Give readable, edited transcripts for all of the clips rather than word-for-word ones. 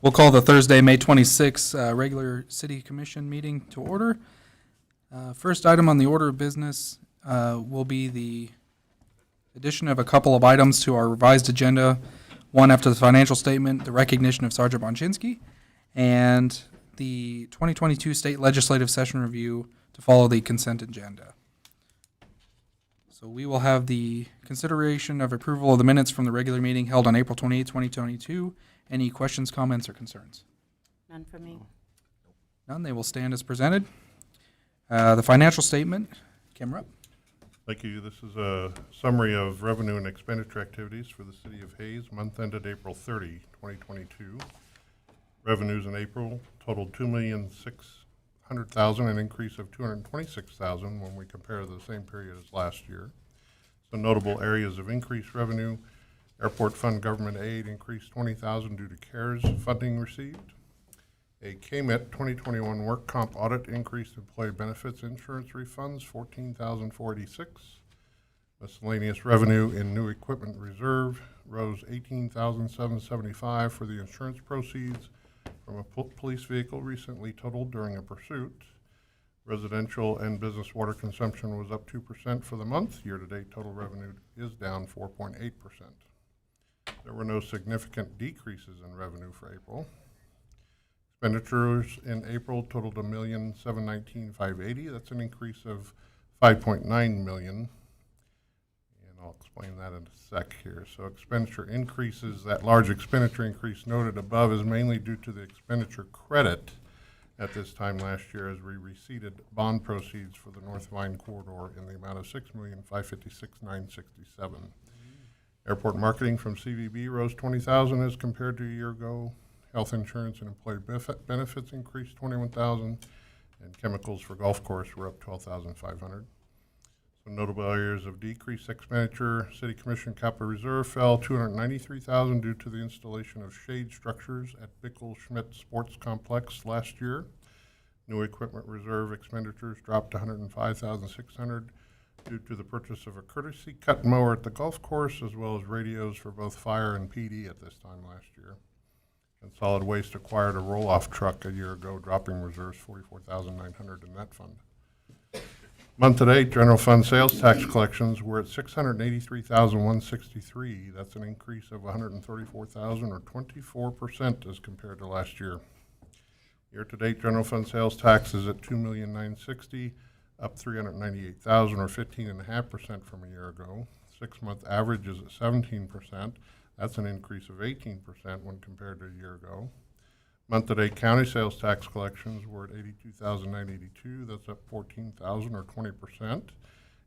We'll call the Thursday, May 26th regular City Commission meeting to order. First item on the order of business will be the addition of a couple of items to our revised agenda. One after the financial statement, the recognition of Sergeant Bonchinsky, and the 2022 State Legislative Session Review to follow the consent agenda. So we will have the consideration of approval of the minutes from the regular meeting held on April 28, 2022. Any questions, comments, or concerns? None for me. None. They will stand as presented. The financial statement. Kim Rupp. Thank you. This is a summary of revenue and expenditure activities for the City of Hayes, month ended April 30, 2022. Revenues in April totaled $2,600,000, an increase of $226,000 when we compare the same period as last year. So notable areas of increased revenue: airport fund government aid increased $20,000 due to CARES funding received. A KMIT 2021 work comp audit increased employee benefits insurance refunds $14,486. Miscellaneous revenue in new equipment reserve rose $18,775 for the insurance proceeds from a police vehicle recently totaled during a pursuit. Residential and business water consumption was up 2% for the month. Year-to-date total revenue is down 4.8%. There were no significant decreases in revenue for April. Expenditures in April totaled $1,719,580. That's an increase of $5.9 million. And I'll explain that in a sec here. So expenditure increases, that large expenditure increase noted above is mainly due to the expenditure credit at this time last year as we receipted bond proceeds for the North Vine corridor in the amount of $6,556,967. Airport marketing from CVB rose $20,000 as compared to a year ago. Health insurance and employee benefits increased $21,000, and chemicals for golf course were up $12,500. Some notable areas of decreased expenditure: City Commission capital reserve fell $293,000 due to the installation of shade structures at Bickle Schmidt Sports Complex last year. New equipment reserve expenditures dropped $105,600 due to the purchase of a courtesy cut mower at the golf course, as well as radios for both fire and PD at this time last year. And solid waste acquired a roll-off truck a year ago, dropping reserves $44,900 in that fund. Month to date, general fund sales tax collections were at $683,163. That's an increase of $134,000 or 24% as compared to last year. Year to date, general fund sales tax is at $2,960,000, up $398,000 or 15.5% from a year ago. 6-month average is at 17%. That's an increase of 18% when compared to a year ago. Month-to-date county sales tax collections were at $82,982. That's up $14,000 or 20%.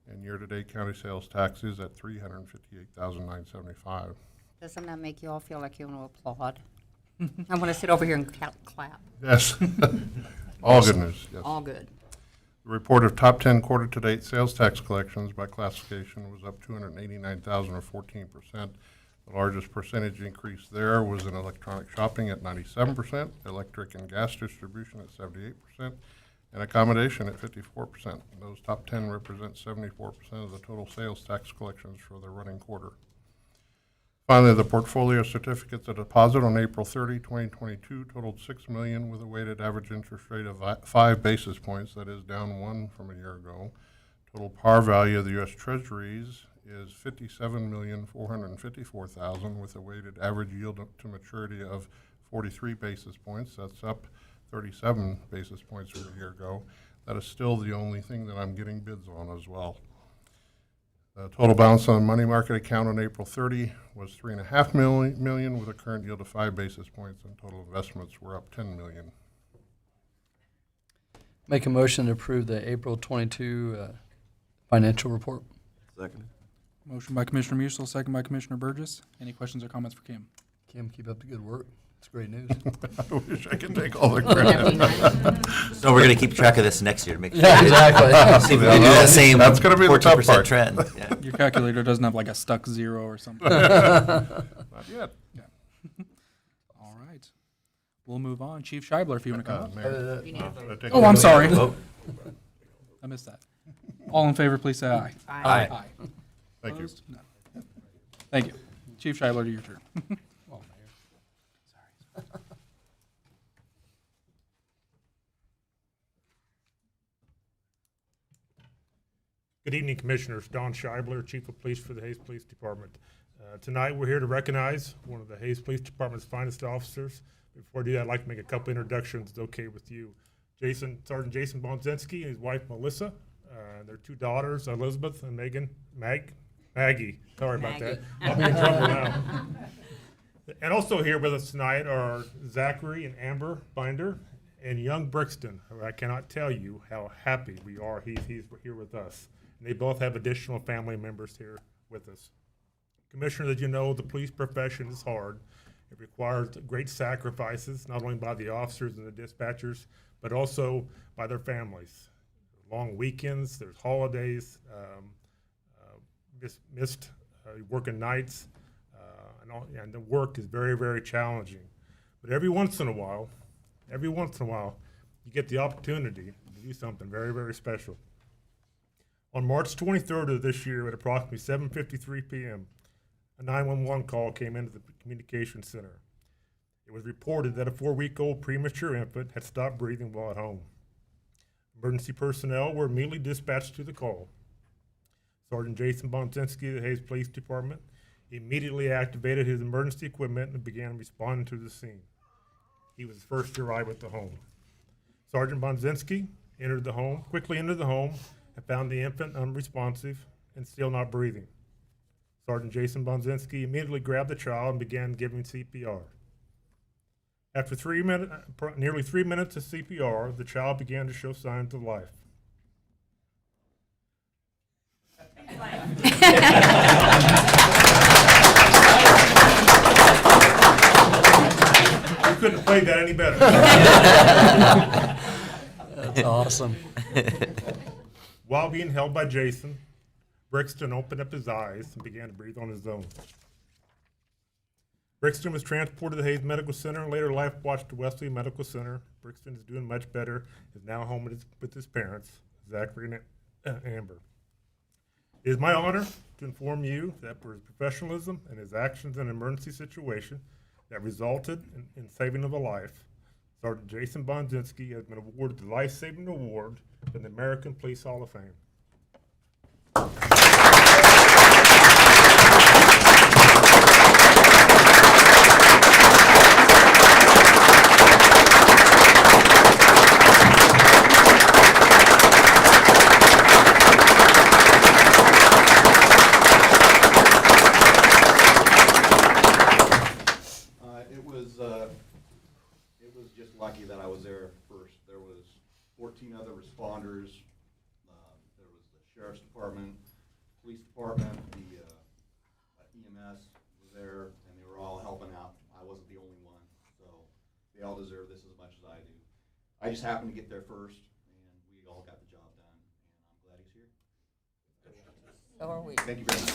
And year-to-date county sales taxes at $358,975. Doesn't that make you all feel like you want to applaud? I want to sit over here and clap. Yes. All good news. Yes. All good. The report of top 10 quarter-to-date sales tax collections by classification was up $289,000 or 14%. The largest percentage increase there was in electronic shopping at 97%, electric and gas distribution at 78%, and accommodation at 54%. Those top 10 represent 74% of the total sales tax collections for the running quarter. Finally, the portfolio certificates of deposit on April 30, 2022 totaled $6 million with a weighted average interest rate of 5 basis points. That is down 1 from a year ago. Total par value of the U.S. Treasuries is $57,454,000 with a weighted average yield to maturity of 43 basis points. That's up 37 basis points from a year ago. That is still the only thing that I'm getting bids on as well. The total balance on the money market account on April 30 was $3.5 million with a current yield of 5 basis points, and total investments were up $10 million. Make a motion to approve the April 22 financial report. Second. Motion by Commissioner Musil, second by Commissioner Burgess. Any questions or comments for Kim? Kim, keep up the good work. It's great news. I wish I could take all the credit. So we're going to keep track of this next year to make sure. Yeah, exactly. See if we can do that same That's going to be the tough 14% part. trend. Yeah. Your calculator doesn't have like a stuck 0 or something. Not yet. All right. We'll move on. Chief Scheibler, if you want to come up. Mayor. You need a vote. Oh, I'm sorry. Vote. I missed that. All in favor, please say aye. Aye. Aye. Thank you. Opposed? No. Thank you. Chief Scheibler, to your turn. Good evening, Commissioners. Don Scheibler, Chief of Police for the Hayes Police Department. Tonight, we're here to recognize one of the Hayes Police Department's finest officers. Before I do that, I'd like to make a couple introductions, if it's okay with you. Sergeant Jason Bonzinski and his wife, Melissa. Their two daughters, Elizabeth and Maggie. Sorry about that. I'll be in trouble now. And also here with us tonight are Zachary and Amber Binder and young Brixton, who I cannot tell you how happy we are he's here with us. And they both have additional family members here with us. Commissioner, as you know, the police profession is hard. It requires great sacrifices, not only by the officers and the dispatchers, but also by their families. Long weekends, there's holidays, missed working nights, and the work is very, very challenging. But every once in a while, you get the opportunity to do something very, very special. On March 23rd of this year at approximately 7:53 p.m., a 911 call came into the communications center. It was reported that a 4-week-old premature infant had stopped breathing while at home. Emergency personnel were immediately dispatched to the call. Sergeant Jason Bonzinski of the Hayes Police Department immediately activated his emergency equipment and began responding to the scene. He was the first to arrive at the home. Sergeant Bonzinski quickly entered the home and found the infant unresponsive and still not breathing. Sergeant Jason Bonzinski immediately grabbed the child and began giving CPR. After nearly 3 minutes of CPR, the child began to show signs of life. You couldn't have played that any better. That's awesome. While being held by Jason, Brixton opened up his eyes and began to breathe on his own. Brixton was transported to Hayes Medical Center and later life watched to Wesley Medical Center. Brixton is doing much better, is now home with his parents, Zachary and Amber. It is my honor to inform you that for his professionalism and his actions in an emergency situation that resulted in saving of a life, Sergeant Jason Bonzinski has been awarded the Life Saving Award from the American Police Hall of Fame. It was just lucky that I was there first. There was 14 other responders. There was the Sheriff's Department, Police Department, the EMS was there, and they were all helping out. I wasn't the only one, so they all deserve this as much as I do. I just happened to get there first, and we all got the job done, and I'm glad he's here. So are we. Thank you very much.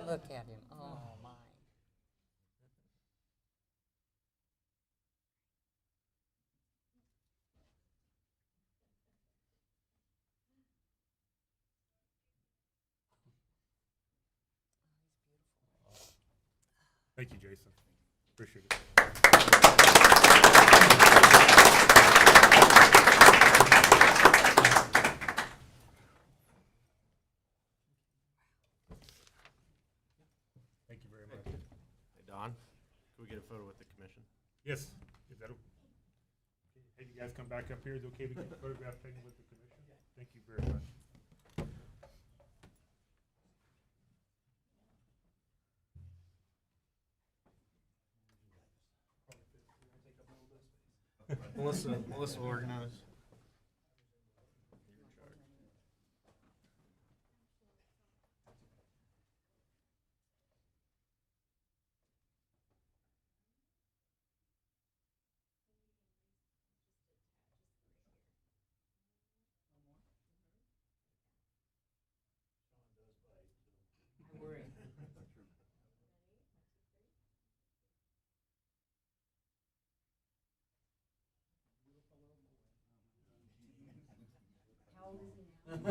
Look at him. Oh, my. Thank you, Jason. Appreciate it. Thank you very much. Hey, Don, can we get a photo with the commission? Yes, is that okay? Hey, you guys come back up here. Is it okay to get the photograph taken with the commission? Thank you very much. Melissa will organize. Is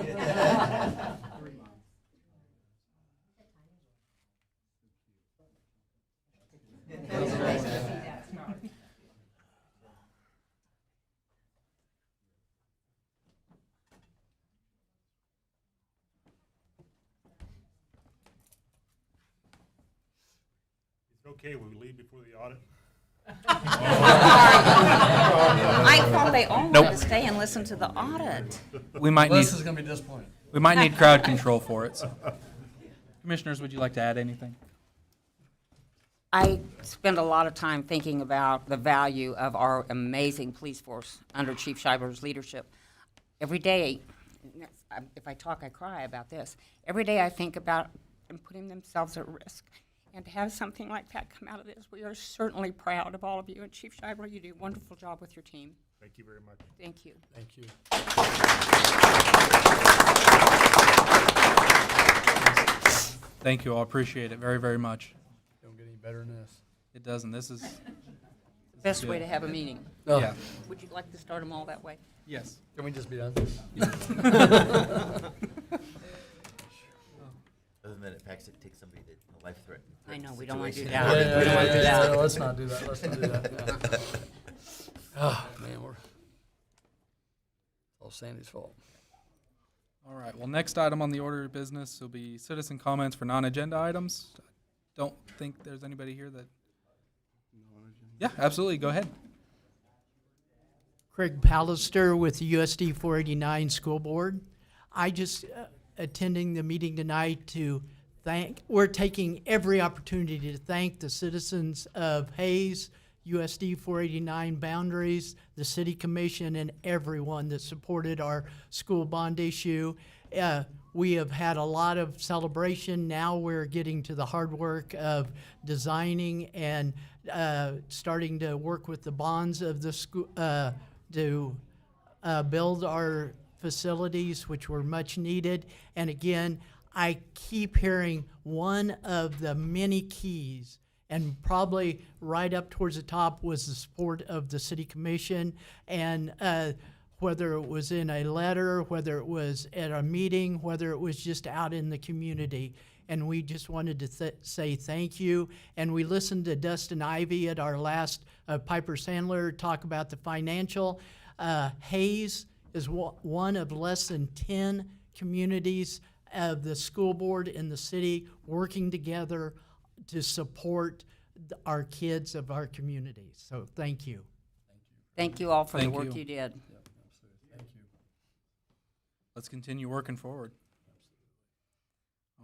it okay when we leave before the audit? I thought they all wanted to stay and listen to the audit. We might need, Liz is gonna be disappointed. we might need crowd control for it. So. Commissioners, would you like to add anything? I spend a lot of time thinking about the value of our amazing police force under Chief Schreiber's leadership. Every day, if I talk, I cry about this. Every day I think about them putting themselves at risk. And to have something like that come out of this, we are certainly proud of all of you. And Chief Schreiber, you do a wonderful job with your team. Thank you very much. Thank you. Thank you. Thank you all. Appreciate it very, very much. Don't get any better than this. It doesn't. This is, Best way to have a meeting. Oh, yeah. Would you like to start them all that way? Yes. Can we just be done? Other than it packs, it takes somebody that a life threat. I know, we don't want to do situation. that. We don't want to do that. Let's not do that. Let's not do that. Yeah. Oh, man, we're all Sandy's fault. All right. Well, next item on the order of business will be citizen comments for non-agenda items. Don't think there's anybody here that. Yeah, absolutely. Go ahead. Craig Pallister with the USD 489 School Board. I just attending the meeting tonight to we're taking every opportunity to thank the citizens of Hayes, USD 489 Boundaries, the City Commission, and everyone that supported our school bond issue. We have had a lot of celebration. Now we're getting to the hard work of designing and starting to work with the bonds of the school to build our facilities, which were much needed. And again, I keep hearing one of the many keys, and probably right up towards the top was the support of the City Commission, and whether it was in a letter, whether it was at a meeting, whether it was just out in the community. And we just wanted to say thank you. And we listened to Dustin Ivey at our last Piper Sandler talk about the financial. Hayes is one of less than 10 communities of the school board and the city working together to support our kids of our community. So thank you. Thank you all for the Thank work you. you did. Thank you. Let's continue working forward.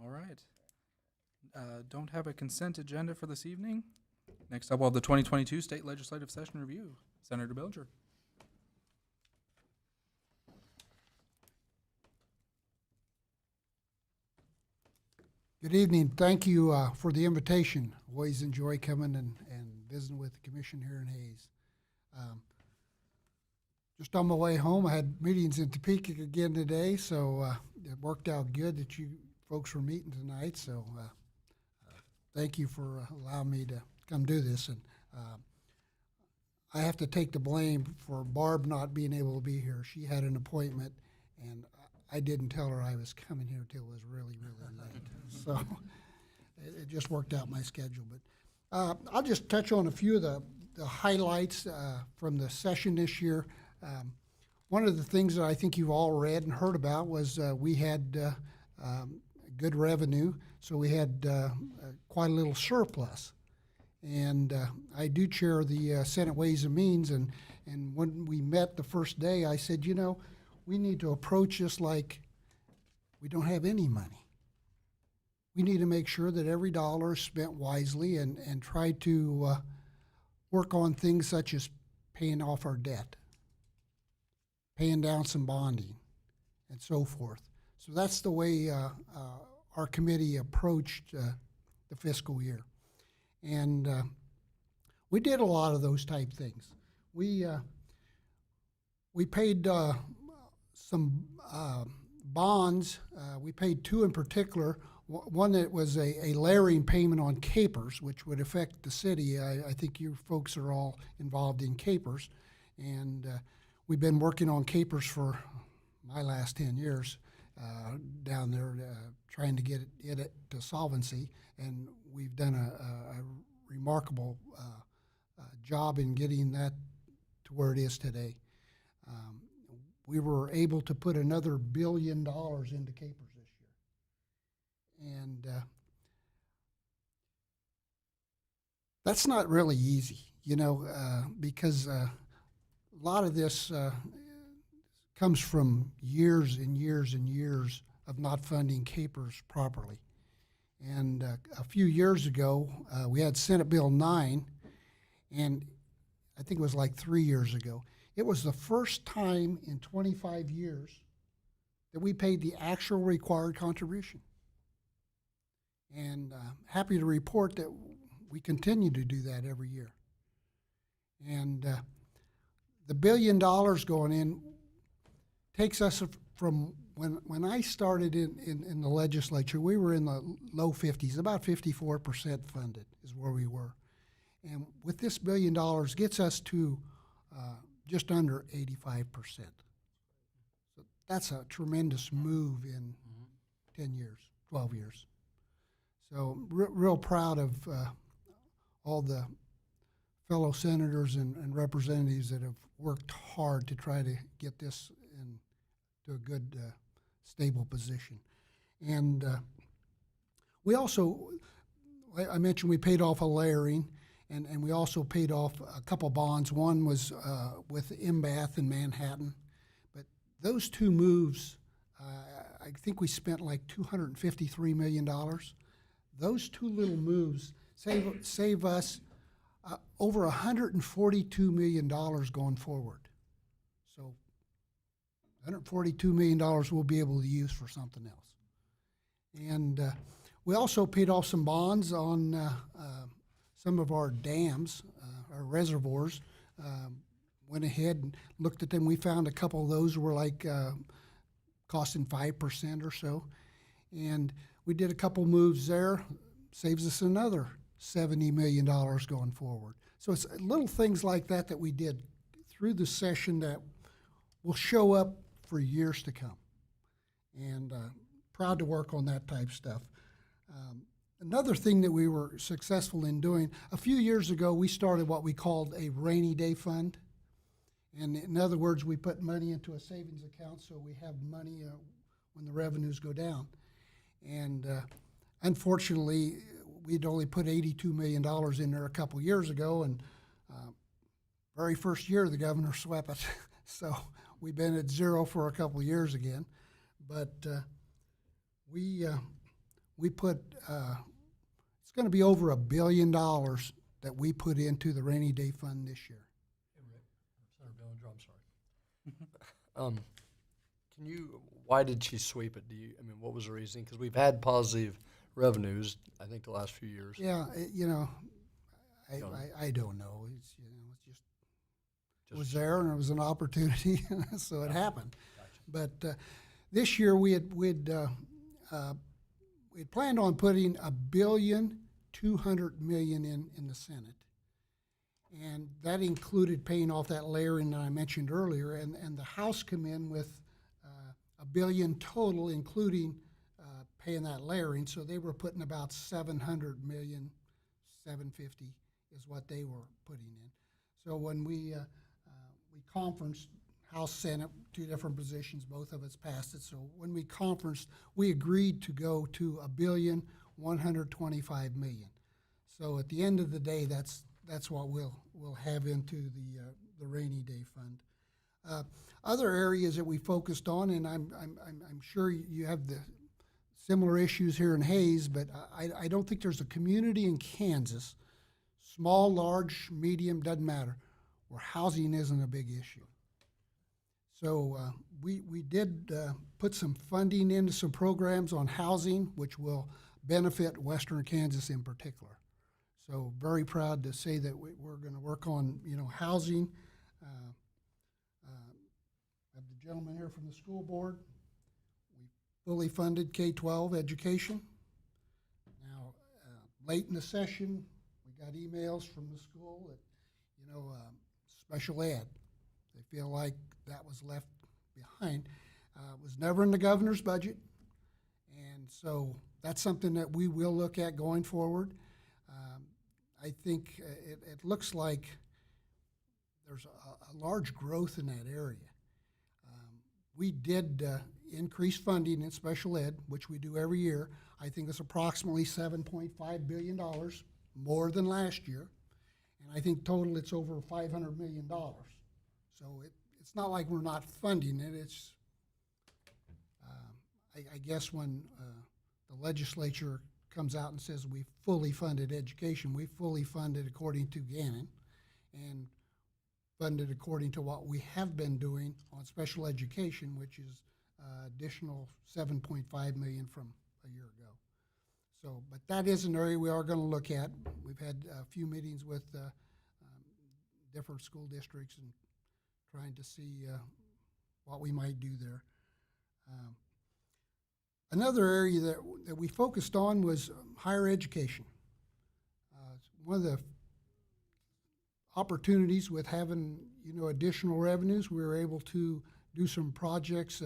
All right. Don't have a consent agenda for this evening. Next up, we'll have the 2022 State Legislative Session Review. Senator Bilger. Good evening. Thank you for the invitation. Always enjoy coming and visiting with the commission here in Hayes. Just on my way home, I had meetings in Topeka again today, so it worked out good that you folks were meeting tonight. So thank you for allowing me to come do this. And I have to take the blame for Barb not being able to be here. She had an appointment, and I didn't tell her I was coming here till it was really, really late. So it just worked out my schedule. But I'll just touch on a few of the highlights from the session this year. One of the things that I think you've all read and heard about was we had good revenue, so we had quite a little surplus. And I do chair the Senate Ways and Means, and when we met the first day, I said, you know, we need to approach this like we don't have any money. We need to make sure that every dollar is spent wisely and try to work on things such as paying off our debt, paying down some bonding, and so forth. So that's the way our committee approached the fiscal year. And we did a lot of those type things. We paid some bonds. We paid two in particular. One that was a layering payment on capers, which would affect the city. I think you folks are all involved in capers. And we've been working on capers for my last 10 years down there trying to get it to solvency, and we've done a remarkable job in getting that to where it is today. We were able to put another $1 billion into capers this year. And that's not really easy, you know, because a lot of this comes from years and years and years of not funding capers properly. And a few years ago, we had Senate Bill 9, and I think it was like 3 years ago. It was the first time in 25 years that we paid the actual required contribution. And happy to report that we continue to do that every year. And the $1 billion going in takes us from when I started in the legislature, we were in the low 50s, about 54% funded is where we were. And with this $1 billion gets us to just under 85%. So that's a tremendous move in 10 years, 12 years. So real proud of all the fellow senators and representatives that have worked hard to try to get this into a good, stable position. And we also, I mentioned we paid off a layering, and we also paid off a couple bonds. One was with Embath in Manhattan. But those two moves, I think we spent like $253 million. Those two little moves save us over $142 million going forward. So $142 million we'll be able to use for something else. And we also paid off some bonds on some of our dams, our reservoirs. Went ahead and looked at them. We found a couple of those were like costing 5% or so. And we did a couple moves there, saves us another $70 million going forward. So it's little things like that that we did through the session that will show up for years to come. And proud to work on that type stuff. Another thing that we were successful in doing, a few years ago, we started what we called a rainy day fund. And in other words, we put money into a savings account so we have money when the revenues go down. And unfortunately, we'd only put $82 million in there a couple years ago, and very first year the governor swept it. So we've been at zero for a couple years again. But we put, it's going to be over $1 billion that we put into the rainy day fund this year. Hey, Rick, Senator Bellinger, I'm sorry. Can you, why did she sweep it? What was the reason? Because we've had positive revenues, I think, the last few years. Yeah, I don't know. It's, it's just it was there and it was an opportunity, so it happened. Gotcha. But this year we'd planned on putting $1.2 billion in the Senate, and that included paying off that layering that I mentioned earlier, and the House come in with $1 billion total, including paying that layering. So they were putting about $700 million, $750 is what they were putting in. So when we conferenced, House, Senate, two different positions, both of us passed it. So when we conferenced, we agreed to go to $1.125 billion. So at the end of the day, that's what we'll have into the rainy day fund. Other areas that we focused on, and I'm sure you have the similar issues here in Hayes, but I don't think there's a community in Kansas, small, large, medium, doesn't matter, where housing isn't a big issue. So we did put some funding into some programs on housing, which will benefit Western Kansas in particular. So very proud to say that we're going to work on housing. I have the gentleman here from the school board. We fully funded K-12 education. Now, late in the session, we got emails from the school that, special ed. They feel like that was left behind. It was never in the governor's budget, and so that's something that we will look at going forward. I think it looks like there's a large growth in that area. We did increase funding in special ed, which we do every year. I think it's approximately $7.5 billion more than last year. And I think total it's over $500 million. So it's not like we're not funding it. It's, I guess when the legislature comes out and says we fully funded education, we fully funded according to Gannon and funded according to what we have been doing on special education, which is additional $7.5 million from a year ago. So, but that is an area we are going to look at. We've had a few meetings with different school districts and trying to see what we might do there. Another area that we focused on was higher education. One of the opportunities with having, additional revenues, we were able to do some projects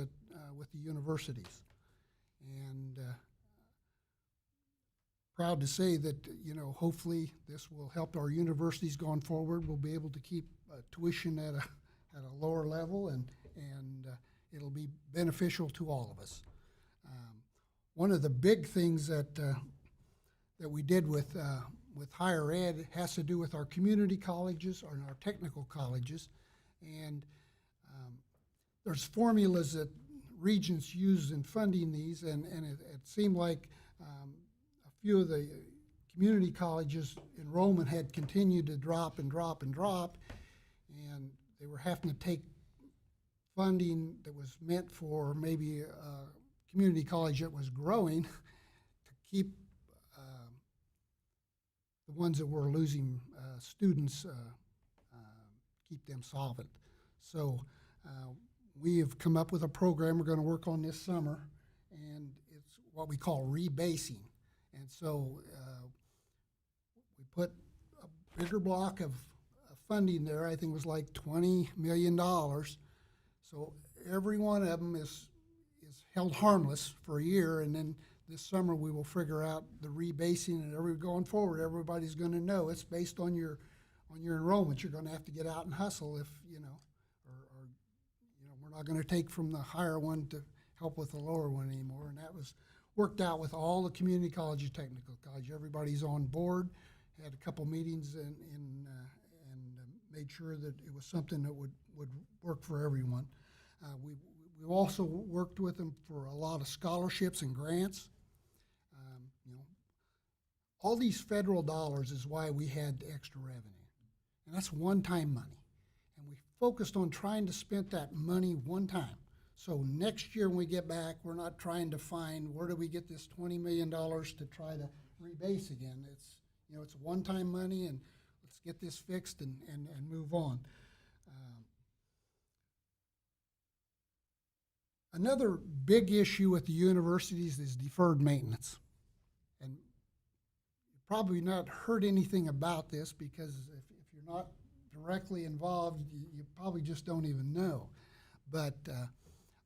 with the universities. And proud to say that, hopefully this will help our universities going forward. We'll be able to keep tuition at a lower level, and it'll be beneficial to all of us. One of the big things that we did with higher ed has to do with our community colleges or our technical colleges. And there's formulas that regents use in funding these, and it seemed like a few of the community colleges' enrollment had continued to drop and drop and drop, and they were having to take funding that was meant for maybe a community college that was growing to keep the ones that were losing students, keep them solvent. So we have come up with a program we're going to work on this summer, and it's what we call rebasing. And so we put a bigger block of funding there. I think it was like $20 million. So every one of them is held harmless for a year, and then this summer we will figure out the rebasing, and going forward, everybody's going to know it's based on your enrollment. You're going to have to get out and hustle if or we're not going to take from the higher one to help with the lower one anymore. And that was worked out with all the community colleges, technical college. Everybody's on board. Had a couple meetings and made sure that it was something that would work for everyone. We've also worked with them for a lot of scholarships and grants. All these federal dollars is why we had extra revenue. And that's one-time money. And we focused on trying to spend that money one time. So next year when we get back, we're not trying to find where do we get this $20 million to try to rebase again. It's, it's one-time money, and let's get this fixed and move on. Another big issue with the universities is deferred maintenance. And you've probably not heard anything about this because if you're not directly involved, you probably just don't even know. But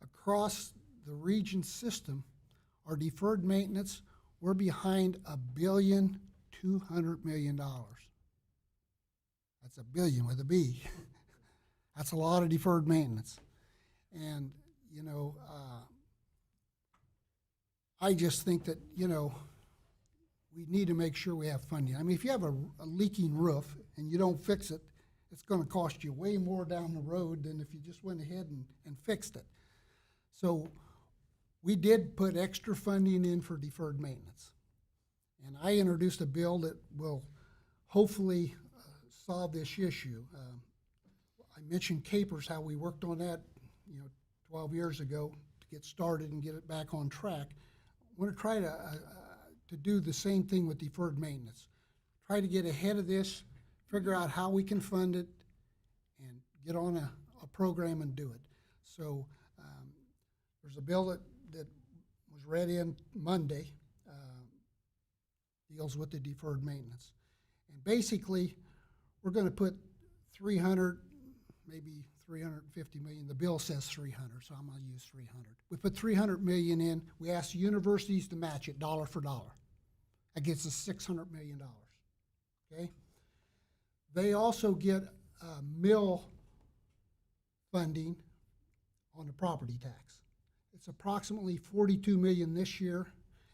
across the region system, our deferred maintenance, we're behind $1.2 billion. That's a billion with a B. That's a lot of deferred maintenance. And I just think that, we need to make sure we have funding. I mean, if you have a leaking roof and you don't fix it, it's going to cost you way more down the road than if you just went ahead and fixed it. So we did put extra funding in for deferred maintenance. And I introduced a bill that will hopefully solve this issue. I mentioned Capers, how we worked on that, 12 years ago to get started and get it back on track. I want to try to do the same thing with deferred maintenance. Try to get ahead of this, figure out how we can fund it, and get on a program and do it. So there's a bill that was read in Monday, deals with the deferred maintenance. And basically, we're going to put $300, maybe 350 million. The bill says 300, so I'm gonna use 300. We put 300 million in. We asked universities to match it dollar for dollar. That gets us $600 million, okay? They also get mill funding on the property tax. It's approximately 42 million this year,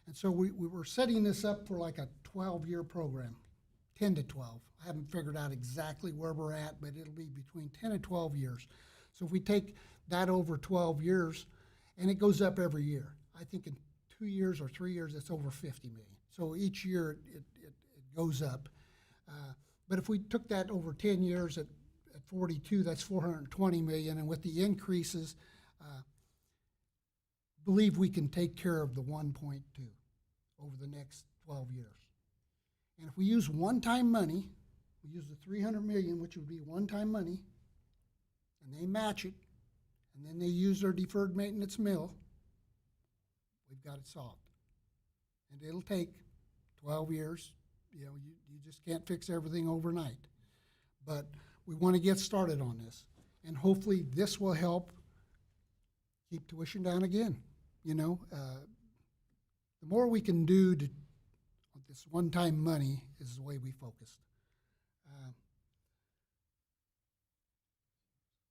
and so we were setting this up for like a 12-year program, 10 to 12. I haven't figured out exactly where we're at, but it'll be between 10 and 12 years. So if we take that over 12 years, and it goes up every year. I think in 2 years or 3 years, it's over 50 million. So each year it goes up. But if we took that over 10 years at 42, that's 420 million, and with the increases, believe we can take care of the 1.2 over the next 12 years. And if we use one-time money, we use the 300 million, which would be one-time money, and they match it, and then they use their deferred maintenance mill, we've got it solved. And it'll take 12 years. You know, you just can't fix everything overnight. But we want to get started on this. And hopefully this will help keep tuition down again. You know, the more we can do to this one-time money is the way we focused.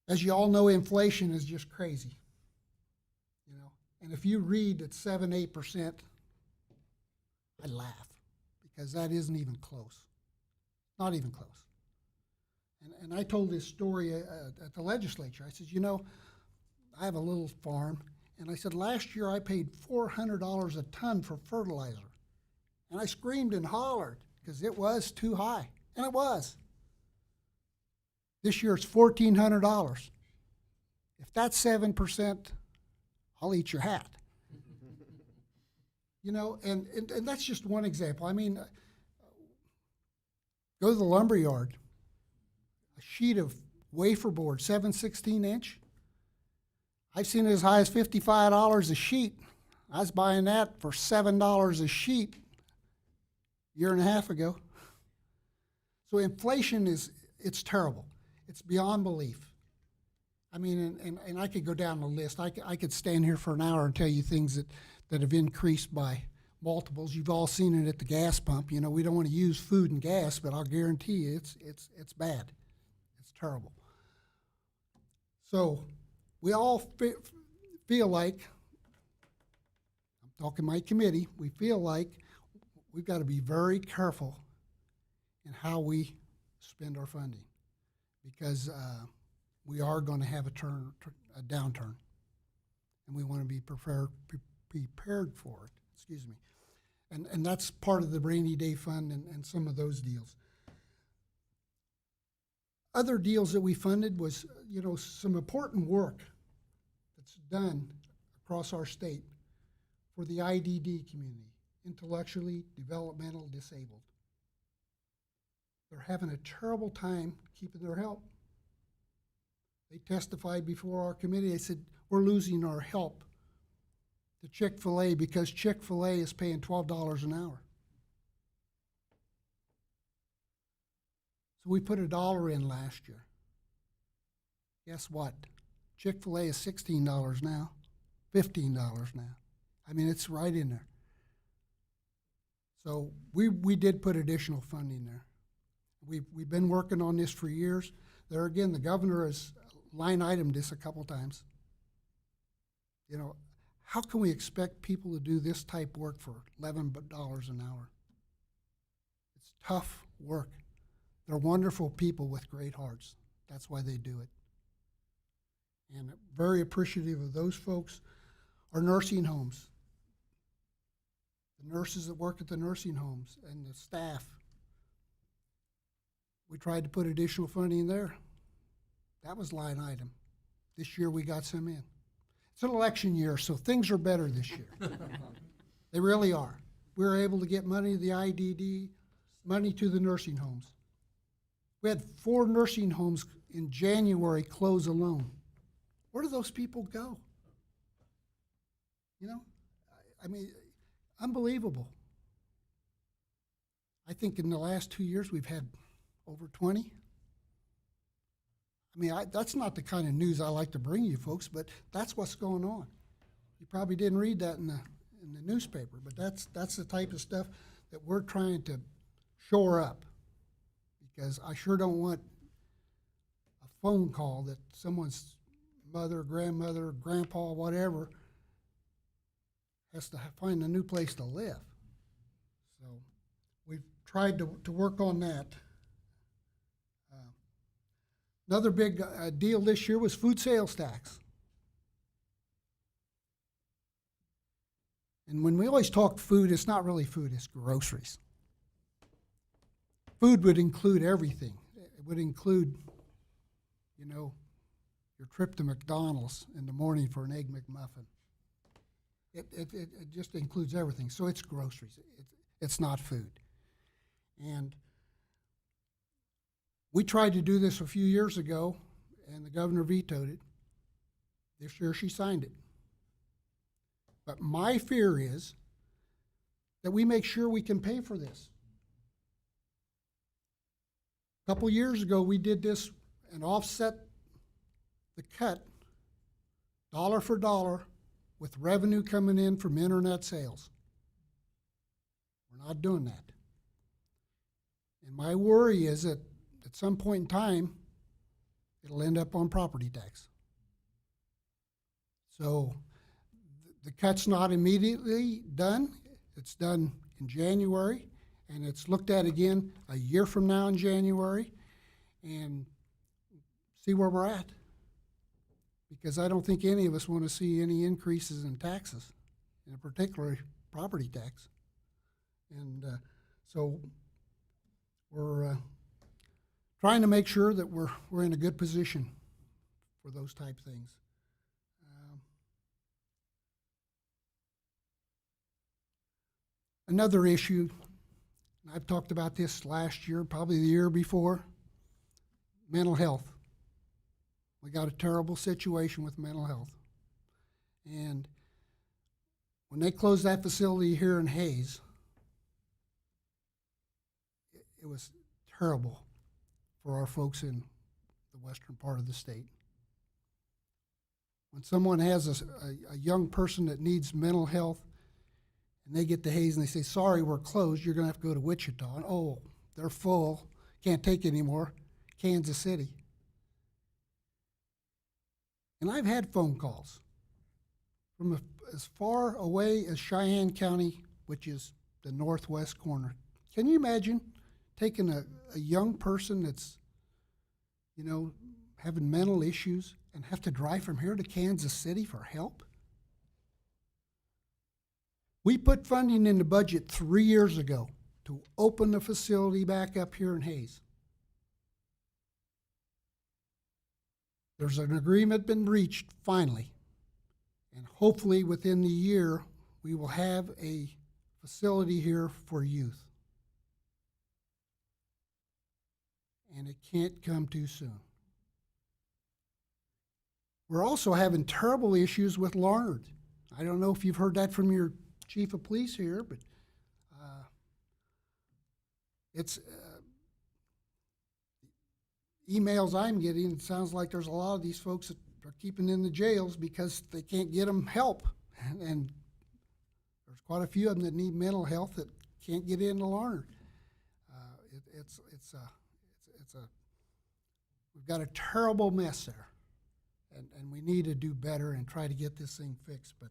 As you all know, inflation is just crazy. You know, and if you read at 7-8%, I laugh because that isn't even close. Not even close. And I told this story at the legislature. I said, you know, I have a little farm, and I said, last year I paid $400 a ton for fertilizer. And I screamed and hollered because it was too high, and it was. This year it's $1,400. If that's 7%, I'll eat your hat. You know, and that's just one example. I mean, go to the lumber yard. A sheet of wafer board, 7/16 inch. I've seen it as high as $55 a sheet. I was buying that for $7 a sheet a year and a half ago. So inflation it's terrible. It's beyond belief. I mean, and I could go down the list. I could stand here for an hour and tell you things that have increased by multiples. You've all seen it at the gas pump. You know, we don't want to use food and gas, but I'll guarantee you it's bad. It's terrible. So we all feel like, I'm talking my committee, we feel like we've got to be very careful in how we spend our funding because we are going to have a downturn, and we want to be prepared for it. Excuse me. And that's part of the rainy day fund and some of those deals. Other deals that we funded was, you know, some important work that's done across our state for the IDD community, intellectually developmental disabled. They're having a terrible time keeping their help. They testified before our committee. They said, we're losing our help to Chick-fil-A because Chick-fil-A is paying $12 an hour. So we put $1 in last year. Guess what? Chick-fil-A is $16 now, $15 now. I mean, it's right in there. So we did put additional funding there. We've been working on this for years. There again, the governor has line itemed this a couple times. You know, how can we expect people to do this type work for $11 an hour? It's tough work. They're wonderful people with great hearts. That's why they do it. And very appreciative of those folks. Our nursing homes, the nurses that work at the nursing homes and the staff. We tried to put additional funding there. That was line item. This year we got some in. It's an election year, so things are better this year. They really are. We were able to get money to the IDD, money to the nursing homes. We had 4 nursing homes in January close alone. Where do those people go? You know, I mean, unbelievable. I think in the last 2 years we've had over 20. I mean, that's not the kind of news I like to bring you folks, but that's what's going on. You probably didn't read that in the newspaper, but that's the type of stuff that we're trying to shore up. Because I sure don't want a phone call that someone's mother, grandmother, grandpa, whatever, has to find a new place to live. So we've tried to work on that. Another big deal this year was food sales tax. And when we always talk food, it's not really food, it's groceries. Food would include everything. It would include, you know, your trip to McDonald's in the morning for an Egg McMuffin. It just includes everything. So it's groceries. It's not food. And we tried to do this a few years ago, and the governor vetoed it. This year she signed it. But my fear is that we make sure we can pay for this. A couple years ago, we did this and offset the cut dollar for dollar with revenue coming in from internet sales. We're not doing that. And my worry is that at some point in time, it'll end up on property tax. So the cut's not immediately done. It's done in January, and it's looked at again a year from now in January, and see where we're at. Because I don't think any of us want to see any increases in taxes, in particular property tax. And so we're trying to make sure that we're in a good position for those type things. Another issue, and I've talked about this last year, probably the year before, mental health. We got a terrible situation with mental health. And when they closed that facility here in Hayes, it was terrible for our folks in the western part of the state. When someone has a young person that needs mental health, and they get to Hayes and they say, sorry, we're closed, you're going to have to go to Wichita. And, oh, they're full, can't take it anymore, Kansas City. And I've had phone calls from as far away as Cheyenne County, which is the northwest corner. Can you imagine taking a young person that's, you know, having mental issues and have to drive from here to Kansas City for help? We put funding in the budget 3 years ago to open the facility back up here in Hayes. There's an agreement been reached finally, and hopefully within the year we will have a facility here for youth. And it can't come too soon. We're also having terrible issues with Larned. I don't know if you've heard that from your chief of police here, but it's emails I'm getting, it sounds like there's a lot of these folks that are keeping in the jails because they can't get them help. And there's quite a few of them that need mental health that can't get into Larned. We've got a terrible mess there, and we need to do better and try to get this thing fixed. But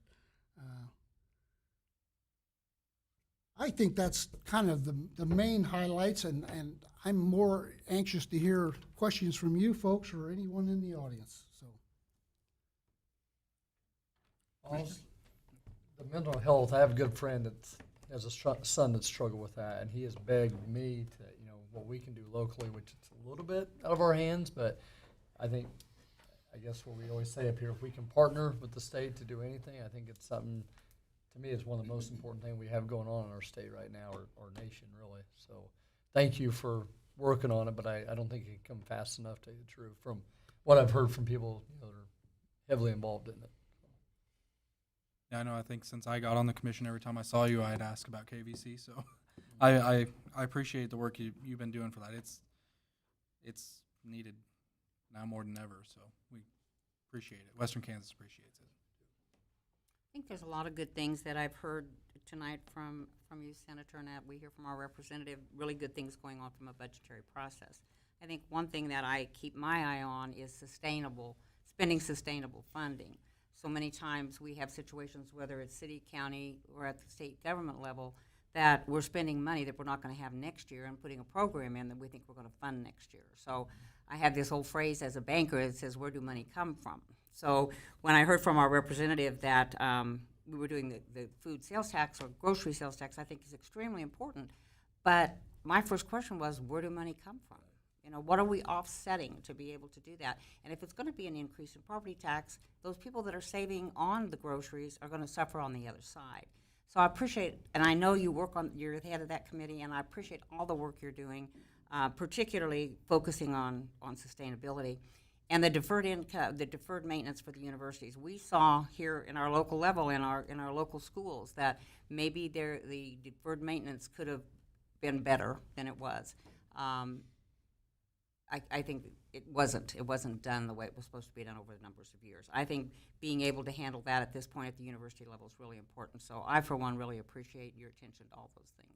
I think that's kind of the main highlights, and I'm more anxious to hear questions from you folks or anyone in the audience. So, The mental health, I have a good friend that has a son that struggled with that, and he has begged me to, you know, what we can do locally, which is a little bit out of our hands, but I guess what we always say up here, if we can partner with the state to do anything, I think it's something, to me, it's one of the most important things we have going on in our state right now, or nation, really. So thank you for working on it, but I don't think it can come fast enough, to tell you the truth, from what I've heard from people, you know, that are heavily involved in it. Yeah, I know. I think since I got on the commission, every time I saw you, I'd ask about KVC. So I appreciate the work you've been doing for that. It's needed now more than ever, so we appreciate it. Western Kansas appreciates it. I think there's a lot of good things that I've heard tonight from you, Senator, and that we hear from our representative, really good things going on from a budgetary process. I think one thing that I keep my eye on is spending sustainable funding. So many times we have situations, whether it's city, county, or at the state government level, that we're spending money that we're not going to have next year and putting a program in that we think we're going to fund next year. So I have this old phrase as a banker that says, where do money come from? So when I heard from our representative that we were doing the food sales tax or grocery sales tax, I think is extremely important. But my first question was, where do money come from? You know, what are we offsetting to be able to do that? And if it's going to be an increase in property tax, those people that are saving on the groceries are going to suffer on the other side. So I appreciate, and I know you're the head of that committee, and I appreciate all the work you're doing, particularly focusing on sustainability. And the deferred income, the deferred maintenance for the universities. We saw here in our local level, in our local schools, that maybe the deferred maintenance could have been better than it was. I think it wasn't done the way it was supposed to be done over the numbers of years. I think being able to handle that at this point at the university level is really important. So I, for one, really appreciate your attention to all those things.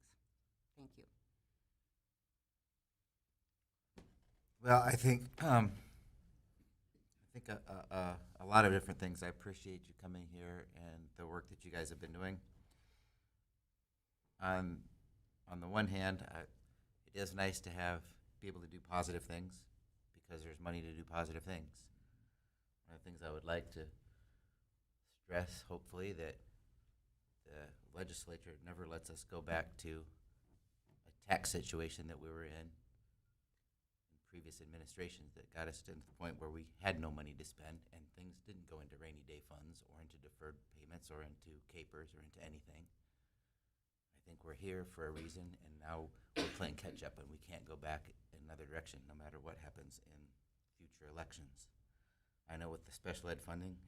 Thank you. Well, I think a lot of different things. I appreciate you coming here and the work that you guys have been doing. On the one hand, it is nice to be able to do positive things because there's money to do positive things. One of the things I would like to stress, hopefully, that the legislature never lets us go back to a tax situation that we were in previous administrations that got us to the point where we had no money to spend and things didn't go into rainy day funds or into deferred payments or into capers or into anything. I think we're here for a reason, and now we're playing catch up, and we can't go back in another direction no matter what happens in future elections. I know with the special ed funding,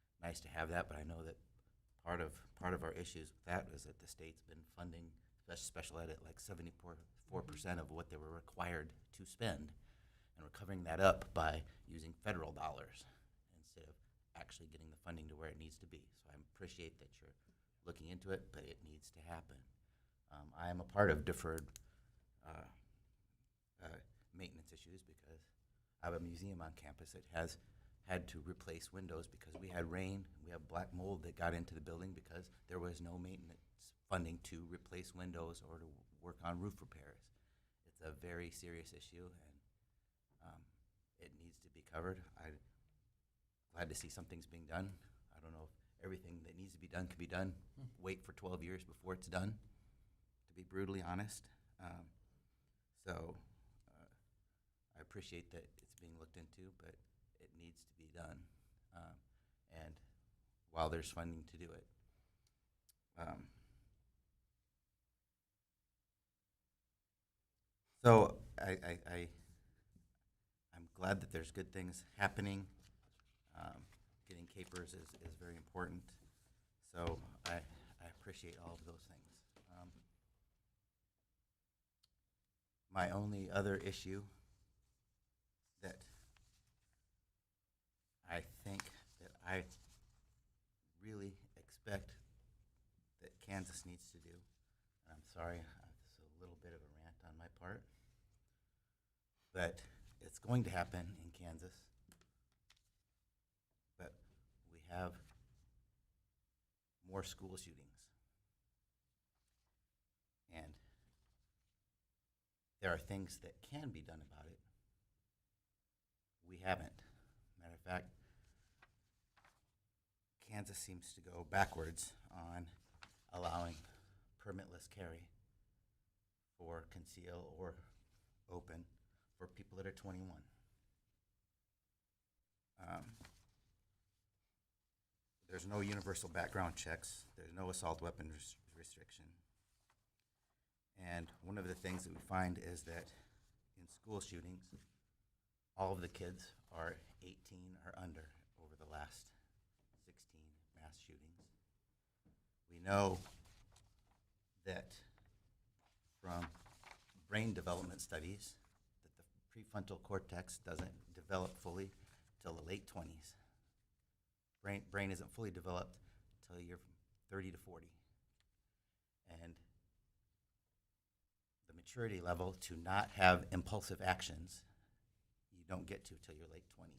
it's nice to have that, but I know that part of our issues with that is that the state's been funding special ed at like 74% of what they were required to spend, and we're covering that up by using federal dollars instead of actually getting the funding to where it needs to be. So I appreciate that you're looking into it, but it needs to happen. I am a part of deferred maintenance issues because I have a museum on campus that has had to replace windows because we had rain. We have black mold that got into the building because there was no maintenance funding to replace windows or to work on roof repairs. It's a very serious issue, and it needs to be covered. I'm glad to see something's being done. I don't know if everything that needs to be done can be done. Wait for 12 years before it's done, to be brutally honest. So I appreciate that it's being looked into, but it needs to be done. And while there's funding to do it. So I'm glad that there's good things happening. Getting capers is very important. So I appreciate all of those things. My only other issue that I think that I really expect that Kansas needs to do, and I'm sorry, this is a little bit of a rant on my part, but it's going to happen in Kansas. But we have more school shootings. And there are things that can be done about it. We haven't. Matter of fact, Kansas seems to go backwards on allowing permitless carry for conceal or open for people that are 21. There's no universal background checks. There's no assault weapon restriction. And one of the things that we find is that in school shootings, all of the kids are 18 or under over the last 16 mass shootings. We know that from brain development studies that the prefrontal cortex doesn't develop fully till the late 20s. Brain isn't fully developed till you're from 30 to 40. And the maturity level to not have impulsive actions, you don't get to till your late 20s.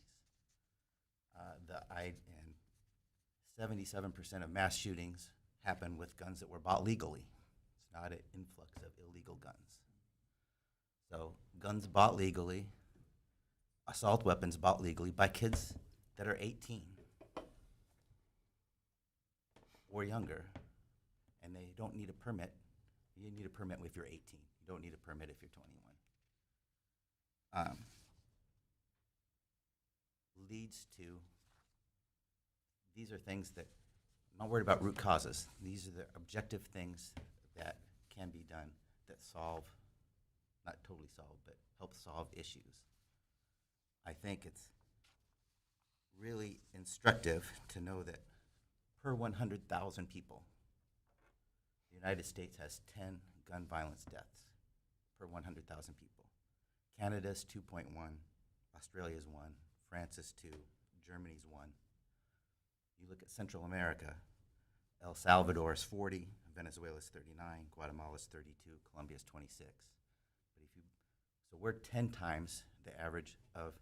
And 77% of mass shootings happen with guns that were bought legally. It's not an influx of illegal guns. So guns bought legally, assault weapons bought legally by kids that are 18 or younger, and they don't need a permit. You need a permit if you're 18. You don't need a permit if you're 21. Leads to, these are things that, I'm not worried about root causes. These are the objective things that can be done that solve, not totally solve, but help solve issues. I think it's really instructive to know that per 100,000 people, the United States has 10 gun violence deaths per 100,000 people. Canada's 2.1, Australia's 1, France is 2, Germany's 1. You look at Central America, El Salvador is 40, Venezuela's 39, Guatemala's 32, Colombia's 26. So we're 10 times the average of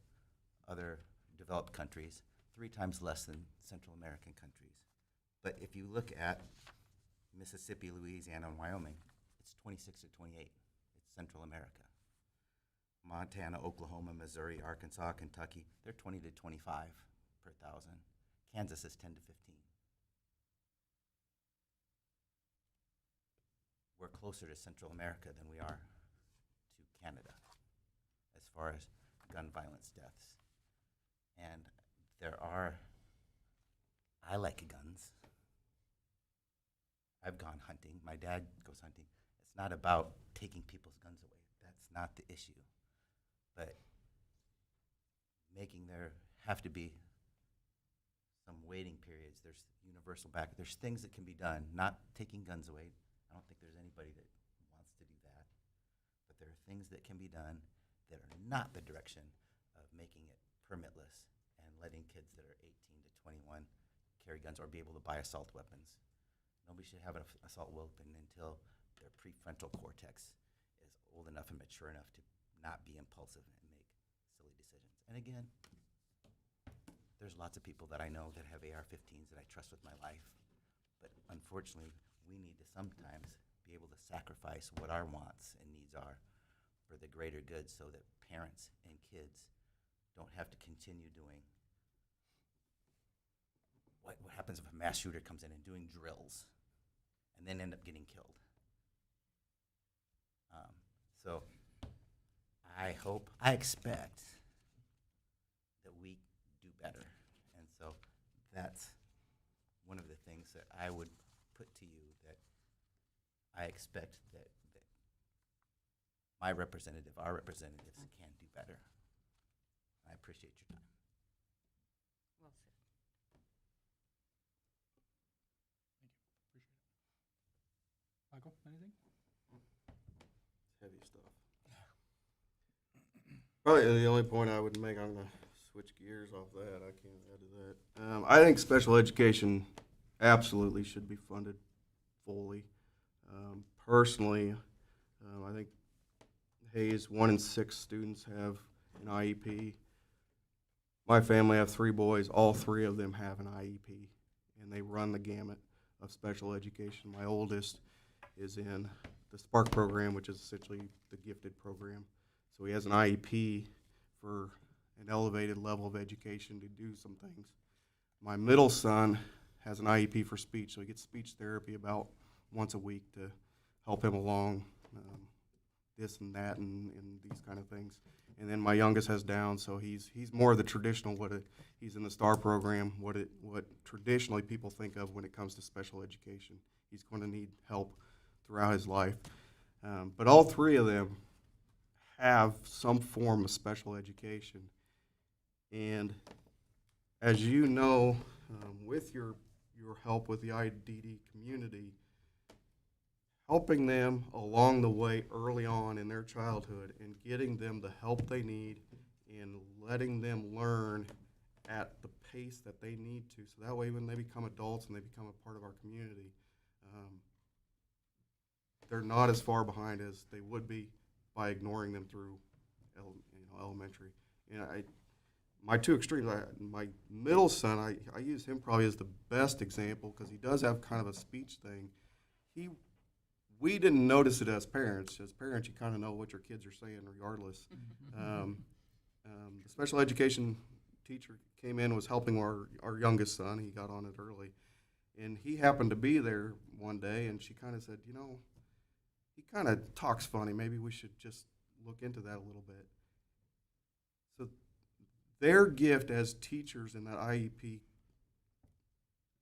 other developed countries, 3 times less than Central American countries. But if you look at Mississippi, Louisiana, and Wyoming, it's 26 to 28. It's Central America. Montana, Oklahoma, Missouri, Arkansas, Kentucky, they're 20 to 25 per thousand. Kansas is 10 to 15. We're closer to Central America than we are to Canada as far as gun violence deaths. And I like guns. I've gone hunting. My dad goes hunting. It's not about taking people's guns away. That's not the issue. But making there have to be some waiting periods. There's universal back. There's things that can be done, not taking guns away. I don't think there's anybody that wants to do that. But there are things that can be done that are not the direction of making it permitless and letting kids that are 18 to 21 carry guns or be able to buy assault weapons. Nobody should have an assault weapon until their prefrontal cortex is old enough and mature enough to not be impulsive and make silly decisions. And again, there's lots of people that I know that have AR-15s that I trust with my life. But unfortunately, we need to sometimes be able to sacrifice what our wants and needs are for the greater good so that parents and kids don't have to continue doing what happens if a mass shooter comes in and doing drills and then end up getting killed. So I expect that we do better. And so that's one of the things that I would put to you, that I expect that my representative, our representatives can do better. I appreciate your time. Well said. Michael, anything? Heavy stuff. Probably the only point I would make, I'm gonna switch gears off that. I can't add to that. I think special education absolutely should be funded fully. Personally, I think Hayes, 1 in 6 students have an IEP. My family have 3 boys. All 3 of them have an IEP, and they run the gamut of special education. My oldest is in the Spark program, which is essentially the gifted program. So he has an IEP for an elevated level of education to do some things. My middle son has an IEP for speech, so he gets speech therapy about once a week to help him along, this and that and these kind of things. And then my youngest has Down, so he's more of the traditional, he's in the STAR program, what traditionally people think of when it comes to special education. He's going to need help throughout his life. But all 3 of them have some form of special education. And as you know, with your help with the IDD community, helping them along the way early on in their childhood and getting them the help they need and letting them learn at the pace that they need to. So that way, when they become adults and they become a part of our community, they're not as far behind as they would be by ignoring them through elementary. My two extremes, my middle son, I use him probably as the best example because he does have kind of a speech thing. We didn't notice it as parents. As parents, you kind of know what your kids are saying regardless. The special education teacher came in, was helping our youngest son. He got on it early. And he happened to be there one day, and she kind of said, he kind of talks funny. Maybe we should just look into that a little bit. So their gift as teachers in that IEP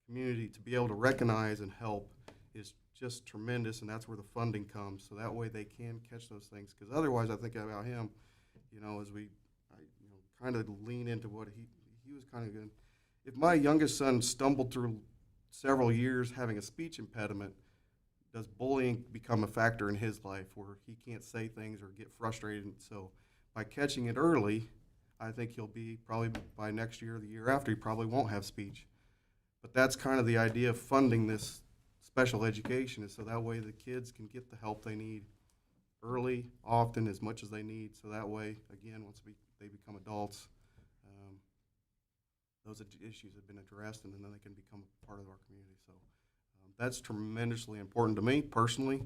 community to be able to recognize and help is just tremendous, and that's where the funding comes. So that way they can catch those things. Because otherwise, I think about him, as I kind of lean into what he was kind of good. If my youngest son stumbled through several years having a speech impediment, does bullying become a factor in his life where he can't say things or get frustrated? And so by catching it early, I think he'll be probably by next year or the year after, he probably won't have speech. But that's kind of the idea of funding this special education, is so that way the kids can get the help they need early, often, as much as they need. So that way, again, once they become adults, those issues have been addressed, and then they can become a part of our community. So that's tremendously important to me personally,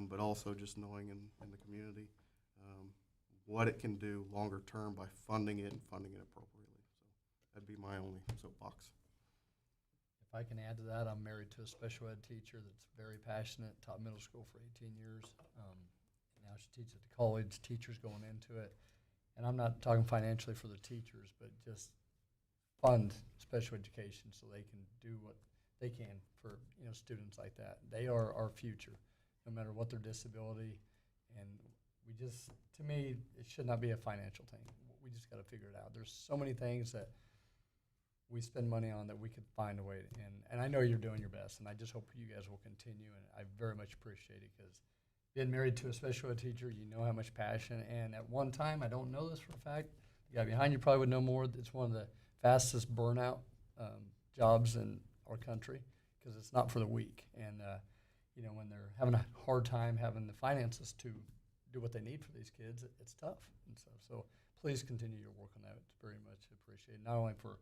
but also just knowing in the community what it can do longer term by funding it and funding it appropriately. So that'd be my only soapbox. If I can add to that, I'm married to a special ed teacher that's very passionate, taught middle school for 18 years. Now she teaches at the college, teachers going into it. And I'm not talking financially for the teachers, but just fund special education so they can do what they can for students like that. They are our future, no matter what their disability. And we just, to me, it should not be a financial thing. We just got to figure it out. There's so many things that we spend money on that we could find a way to, and I know you're doing your best, and I just hope you guys will continue, and I very much appreciate it, because being married to a special ed teacher, you know how much passion, and at one time, I don't know this for a fact, the guy behind you probably would know more, it's one of the fastest burnout jobs in our country, because it's not for the weak, and when they're having a hard time having the finances to do what they need for these kids, it's tough, and so please continue your work on that. It's very much appreciated, not only for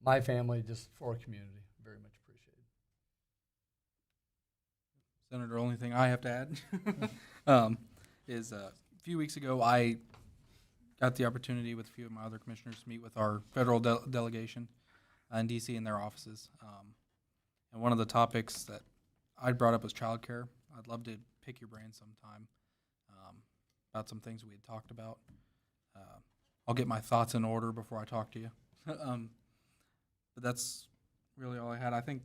my family, just for our community. Very much appreciated. Senator, only thing I have to add is a few weeks ago I got the opportunity with a few of my other commissioners to meet with our federal delegation in D.C. in their offices. And one of the topics that I brought up was childcare. I'd love to pick your brain sometime about some things we had talked about. I'll get my thoughts in order before I talk to you. But that's really all I had. I think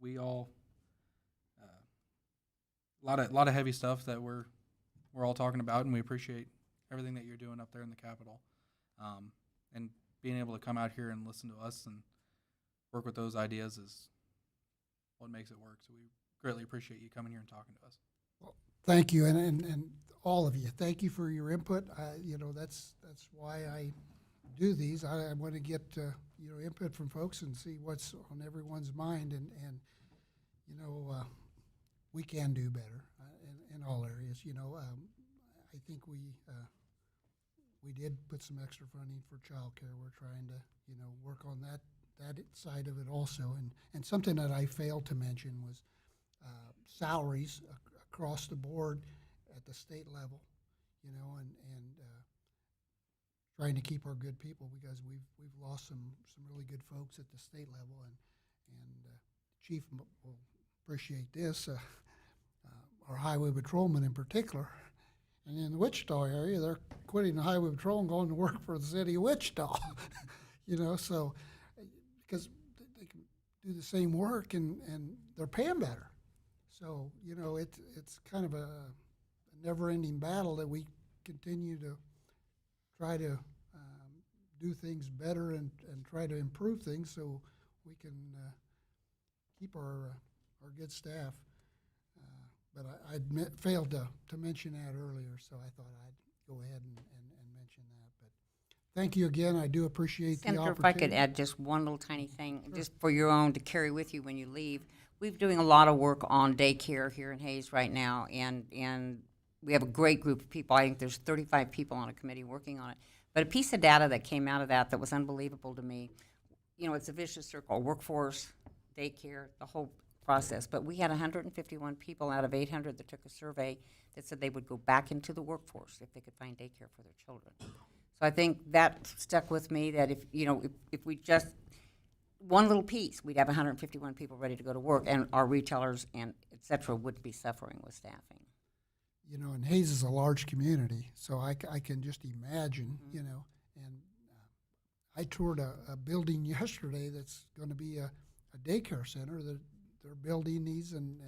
we all a lot of heavy stuff that we're all talking about, and we appreciate everything that you're doing up there in the Capitol, and being able to come out here and listen to us and work with those ideas is what makes it work. So we greatly appreciate you coming here and talking to us. Well, thank you, and all of you. Thank you for your input. That's why I do these. I want to get input from folks and see what's on everyone's mind, and we can do better in all areas. I think we did put some extra funding for childcare. We're trying to work on that side of it also, and something that I failed to mention was salaries across the board at the state level, and trying to keep our good people, because we've lost some really good folks at the state level, and Chief will appreciate this. Our highway patrolmen in particular, and in the Wichita area, they're quitting the highway patrol and going to work for the city of Wichita. So because they can do the same work and they're paying better. So it's kind of a never-ending battle that we continue to try to do things better and try to improve things so we can keep our good staff. But I failed to mention that earlier, so I thought I'd go ahead and mention that. But Thank you again. I do appreciate the Senator, opportunity. if I could add just one little tiny thing, just for your own to carry with you when you leave. We're doing a lot of work on daycare here in Hayes right now, and we have a great group of people. I think there's 35 people on a committee working on it. But a piece of data that came out of that was unbelievable to me. You know, it's a vicious circle: workforce, daycare, the whole process. But we had 151 people out of 800 that took a survey that said they would go back into the workforce if they could find daycare for their children. So I think that stuck with me, that if we just, one little piece, we'd have 151 people ready to go to work, and our retailers and et cetera wouldn't be suffering with staffing. You know, and Hayes is a large community, so I can just imagine, you know, and I toured a building yesterday that's going to be a daycare center that they're building these and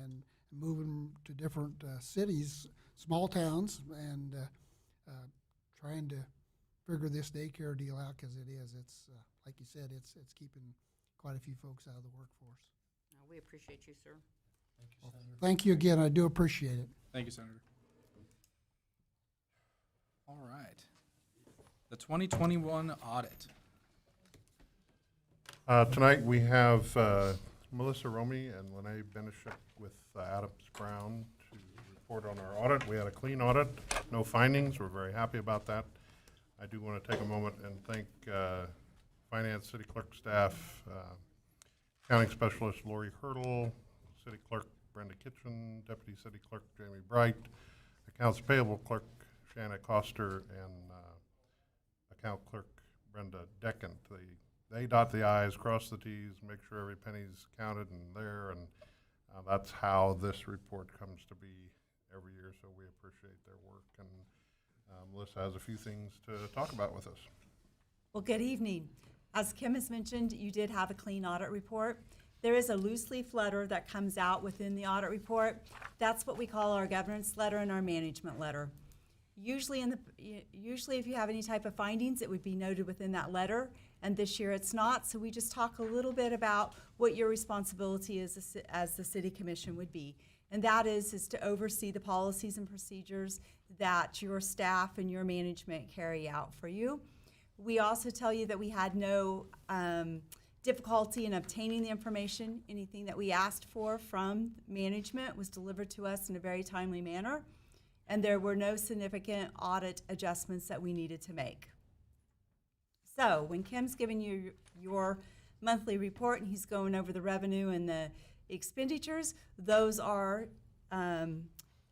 moving them to different cities, small towns, and trying to figure this daycare deal out, because it is. It's like you said, it's keeping quite a few folks out of the workforce. No, we appreciate you, sir. Thank you, Senator. Thank you again. I do appreciate it. Thank you, Senator. All right. The 2021 audit. Tonight, we have Melissa Romy and Lene Benishek with Adams Brown to report on our audit. We had a clean audit, no findings. We're very happy about that. I do want to take a moment and thank Finance, City Clerk staff, Accounting Specialist Lori Hurdle, City Clerk Brenda Kitchen, Deputy City Clerk Jamie Bright, Accounts Payable Clerk Shanna Coster, and Account Clerk Brenda Deckent. They dot the i's, cross the t's, make sure every penny's counted and there, and that's how this report comes to be every year, so we appreciate their work. And Melissa has a few things to talk about with us. Well, good evening. As Kim has mentioned, you did have a clean audit report. There is a loose leaf letter that comes out within the audit report. That's what we call our governance letter and our management letter. Usually if you have any type of findings, it would be noted within that letter, and this year it's not, so we just talk a little bit about what your responsibility is as the City Commission would be. And that is to oversee the policies and procedures that your staff and your management carry out for you. We also tell you that we had no difficulty in obtaining the information. Anything that we asked for from management was delivered to us in a very timely manner, and there were no significant audit adjustments that we needed to make. So when Kim's giving you your monthly report and he's going over the revenue and the expenditures, those are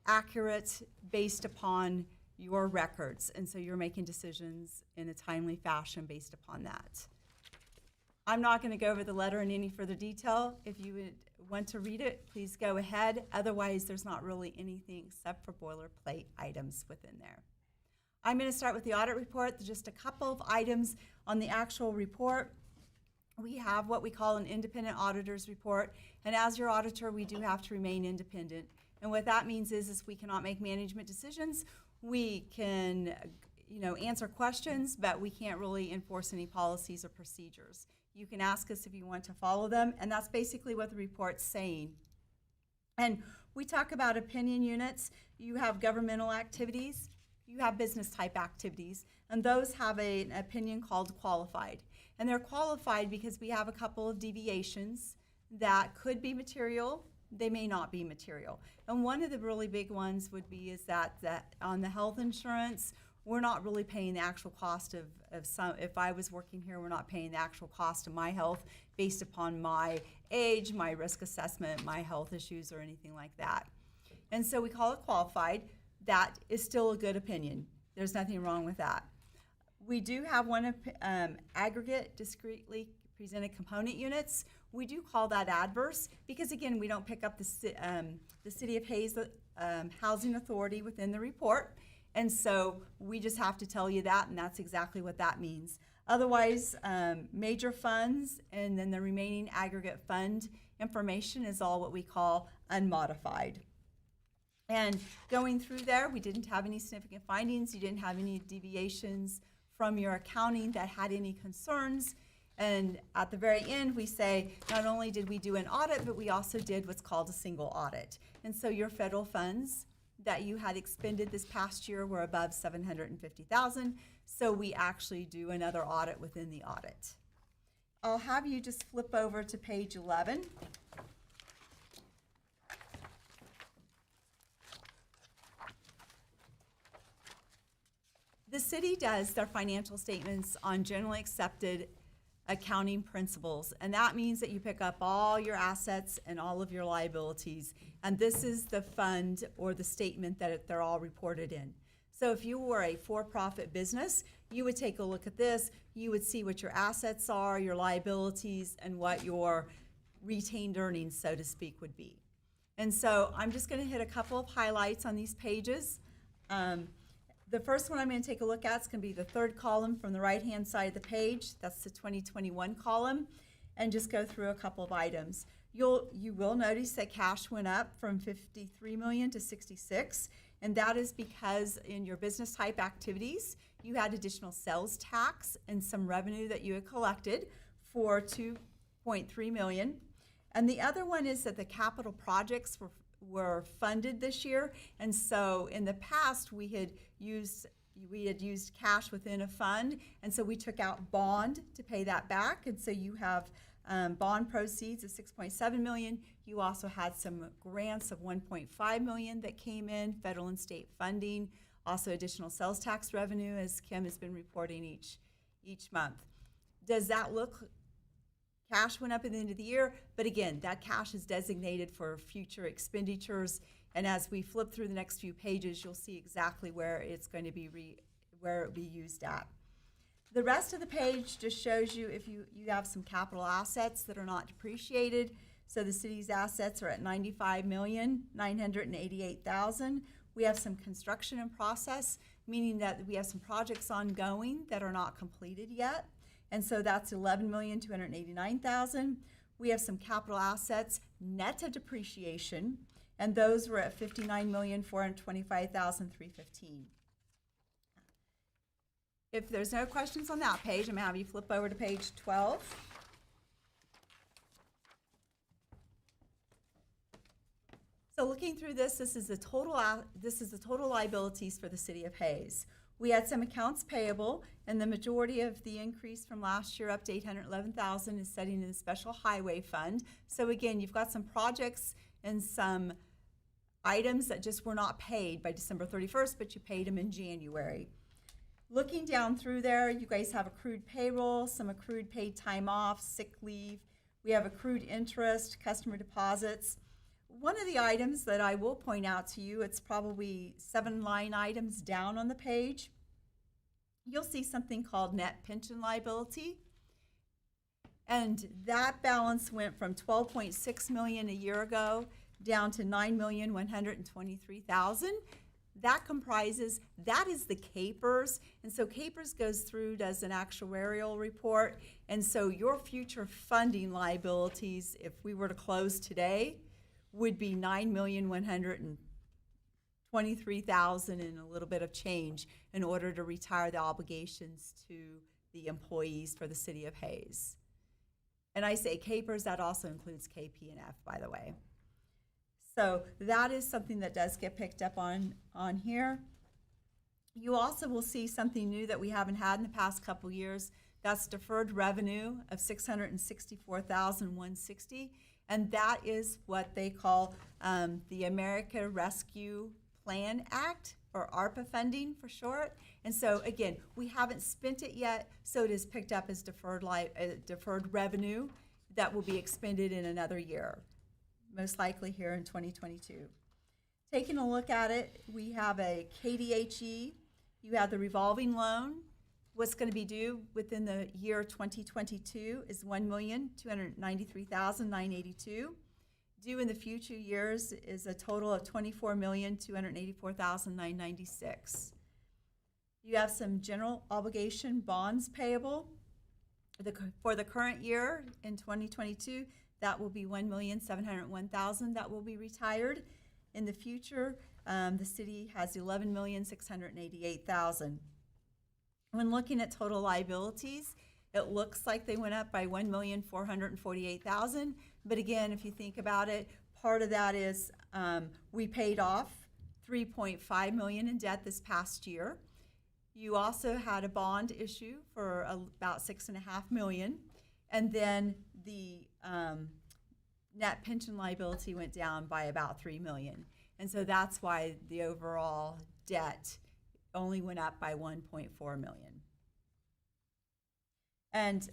accurate based upon your records, and so you're making decisions in a timely fashion based upon that. I'm not going to go over the letter in any further detail. If you would want to read it, please go ahead. Otherwise, there's not really anything except for boilerplate items within there. I'm going to start with the audit report. There's just a couple of items on the actual report. We have what we call an independent auditor's report, and as your auditor, we do have to remain independent. And what that means is we cannot make management decisions. We can, answer questions, but we can't really enforce any policies or procedures. You can ask us if you want to follow them, and that's basically what the report's saying. And we talk about opinion units. You have governmental activities, you have business type activities, and those have an opinion called qualified. And they're qualified because we have a couple of deviations that could be material, they may not be material. And one of the really big ones would be is that on the health insurance, we're not really paying the actual cost of some, if I was working here, we're not paying the actual cost of my health based upon my age, my risk assessment, my health issues, or anything like that. And so we call it qualified. That is still a good opinion. There's nothing wrong with that. We do have one aggregate discretely presented component units. We do call that adverse because, again, we don't pick up the City of Hayes Housing Authority within the report. And so we just have to tell you that, and that's exactly what that means. Otherwise, major funds and then the remaining aggregate fund information is all what we call unmodified. And going through there, we didn't have any significant findings. You didn't have any deviations from your accounting that had any concerns. And at the very end, we say, not only did we do an audit, but we also did what's called a single audit. And so your federal funds that you had expended this past year were above $750,000. So we actually do another audit within the audit. I'll have you just flip over to page 11. The city does their financial statements on generally accepted accounting principles, and that means that you pick up all your assets and all of your liabilities, and this is the fund or the statement that they're all reported in. So if you were a for-profit business, you would take a look at this, you would see what your assets are, your liabilities, and what your retained earnings, so to speak, would be. And so I'm just going to hit a couple of highlights on these pages. The first one I'm going to take a look at is going to be the third column from the right-hand side of the page. That's the 2021 column, and just go through a couple of items. You will notice that cash went up from 53 million to 66, and that is because in your business type activities, you had additional sales tax and some revenue that you had collected for 2.3 million. And the other one is that the capital projects were funded this year, and so in the past we had used cash within a fund, and so we took out bond to pay that back, and so you have bond proceeds of 6.7 million. You also had some grants of 1.5 million that came in, federal and state funding, also additional sales tax revenue, as Kim has been reporting each month. Does that look? Cash went up at the end of the year, but again, that cash is designated for future expenditures. And as we flip through the next few pages, you'll see exactly where it's going to be where it will be used at. The rest of the page just shows you if you have some capital assets that are not depreciated. So the city's assets are at $95,988,000. We have some construction in process, meaning that we have some projects ongoing that are not completed yet. And so that's $11,289,000. We have some capital assets net of depreciation, and those were at $59,425,315. If there's no questions on that page, I'm gonna have you flip over to page 12. So looking through this is the total liabilities for the city of Hayes. We had some accounts payable, and the majority of the increase from last year up to $811,000 is setting in the special highway fund. So again, you've got some projects and some items that just were not paid by December 31st, but you paid them in January. Looking down through there, you guys have accrued payroll, some accrued paid time off, sick leave. We have accrued interest, customer deposits. One of the items that I will point out to you, it's probably 7 line items down on the page. You'll see something called net pension liability. And that balance went from 12.6 million a year ago down to 9,123,000. That is the CAPERS. And so CAPERS goes through, does an actuarial report. And so your future funding liabilities, if we were to close today, would be 9,123,000 and a little bit of change in order to retire the obligations to the employees for the city of Hayes. And I say CAPERS, that also includes KP&F, by the way. So that is something that does get picked up on here. You also will see something new that we haven't had in the past couple years. That's deferred revenue of $664,160. And that is what they call the America Rescue Plan Act, or ARPA funding for short. And so again, we haven't spent it yet, so it is picked up as deferred revenue that will be expended in another year, most likely here in 2022. Taking a look at it, we have a KDHE, you have the revolving loan. What's going to be due within the year 2022 is $1,293,982. Due in the future years is a total of $24,284,996. You have some general obligation bonds payable. For the current year in 2022, that will be $1,701,000 that will be retired. In the future, the city has $11,688,000. When looking at total liabilities, it looks like they went up by $1,448,000. But again, if you think about it, part of that is we paid off $3.5 million in debt this past year. You also had a bond issue for about $6.5 million, and then the net pension liability went down by about $3 million. And so that's why the overall debt only went up by $1.4 million. And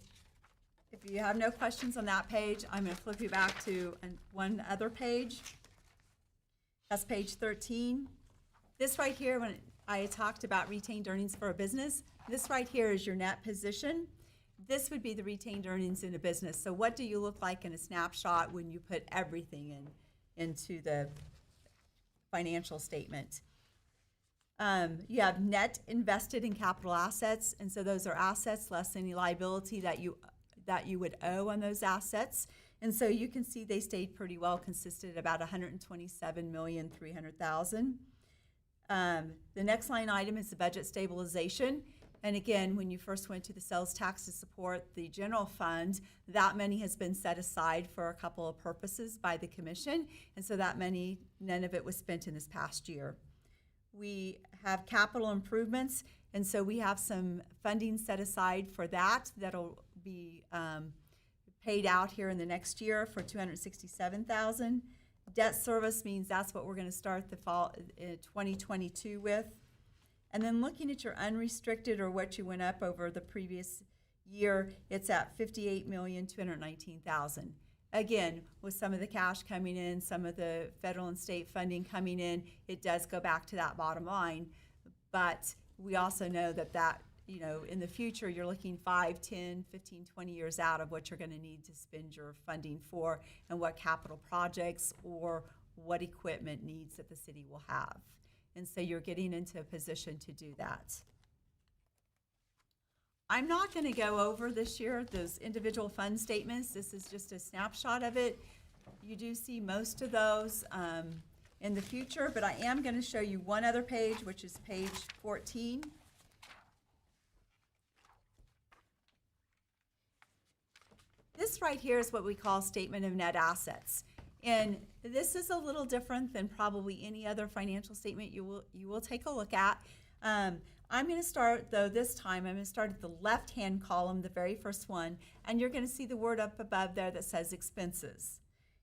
if you have no questions on that page, I'm going to flip you back to one other page. That's page 13. This right here, when I talked about retained earnings for a business, this right here is your net position. This would be the retained earnings in a business. So what do you look like in a snapshot when you put everything into the financial statement? You have net invested in capital assets, and so those are assets less any liability that you would owe on those assets. And so you can see they stayed pretty well consistent at about $127,300,000. The next line item is the budget stabilization. And again, when you first went to the sales tax to support the general fund, that money has been set aside for a couple of purposes by the commission. And so that money, none of it was spent in this past year. We have capital improvements, and so we have some funding set aside for that that'll be paid out here in the next year for $267,000. Debt service means that's what we're going to start the fall 2022 with. And then looking at your unrestricted, or what you went up over the previous year, it's at $58,219,000. Again, with some of the cash coming in, some of the federal and state funding coming in, it does go back to that bottom line. But we also know that in the future, you're looking 5, 10, 15, 20 years out of what you're going to need to spend your funding for, and what capital projects or what equipment needs that the city will have. And so you're getting into a position to do that. I'm not going to go over this year those individual fund statements. This is just a snapshot of it. You do see most of those in the future, but I am going to show you one other page, which is page 14. This right here is what we call statement of net assets. And this is a little different than probably any other financial statement you will take a look at. I'm going to start, though, this time, I'm going to start at the left-hand column, the very first one, and you're going to see the word up above there that says expenses.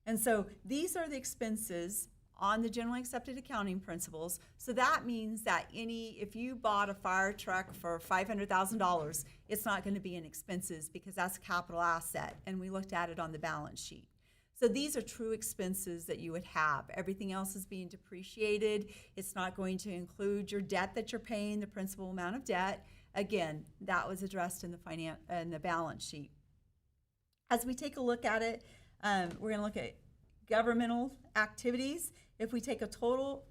And so these are the expenses on the generally accepted accounting principles. So that means that if you bought a fire truck for $500,000, it's not going to be in expenses because that's a capital asset, and we looked at it on the balance sheet. So these are true expenses that you would have. Everything else is being depreciated. It's not going to include your debt that you're paying, the principal amount of debt. Again, that was addressed in the balance sheet. As we take a look at it, we're going to look at governmental activities. If we take total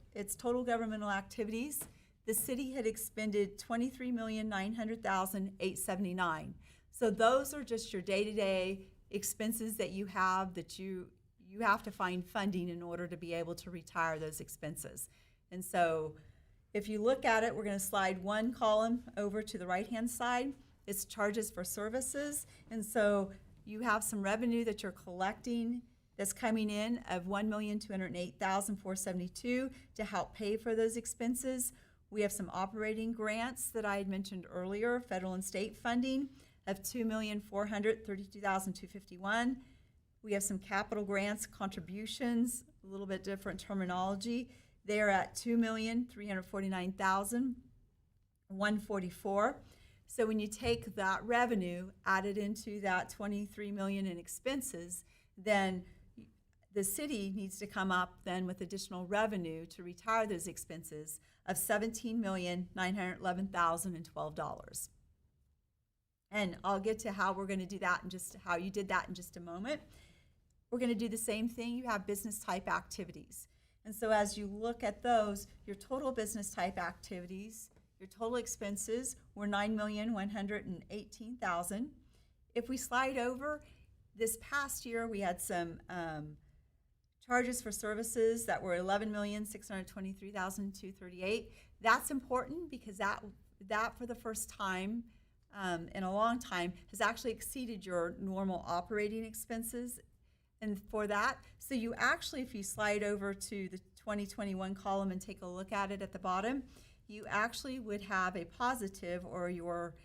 governmental activities, the city had expended $23,900,879. So those are just your day-to-day expenses that you have that you have to find funding in order to be able to retire those expenses. And so if you look at it, we're going to slide one column over to the right-hand side. It's charges for services. And so you have some revenue that you're collecting that's coming in of $1,208,472 to help pay for those expenses. We have some operating grants that I had mentioned earlier, federal and state funding of $2,432,251. We have some capital grants contributions, a little bit different terminology. They are at $2,349,144. So when you take that revenue added into that $23 million in expenses, then the city needs to come up then with additional revenue to retire those expenses of $17,911,012. And I'll get to how we're going to do that and just how you did that in just a moment. We're going to do the same thing. You have business type activities. And so as you look at those, your total business type activities, your total expenses were $9,118,000. If we slide over, this past year we had some charges for services that were $11,623,238. That's important because that for the first time in a long time has actually exceeded your normal operating expenses. And for that, so you actually, if you slide over to the 2021 column and take a look at it at the bottom, you actually would have a positive, or your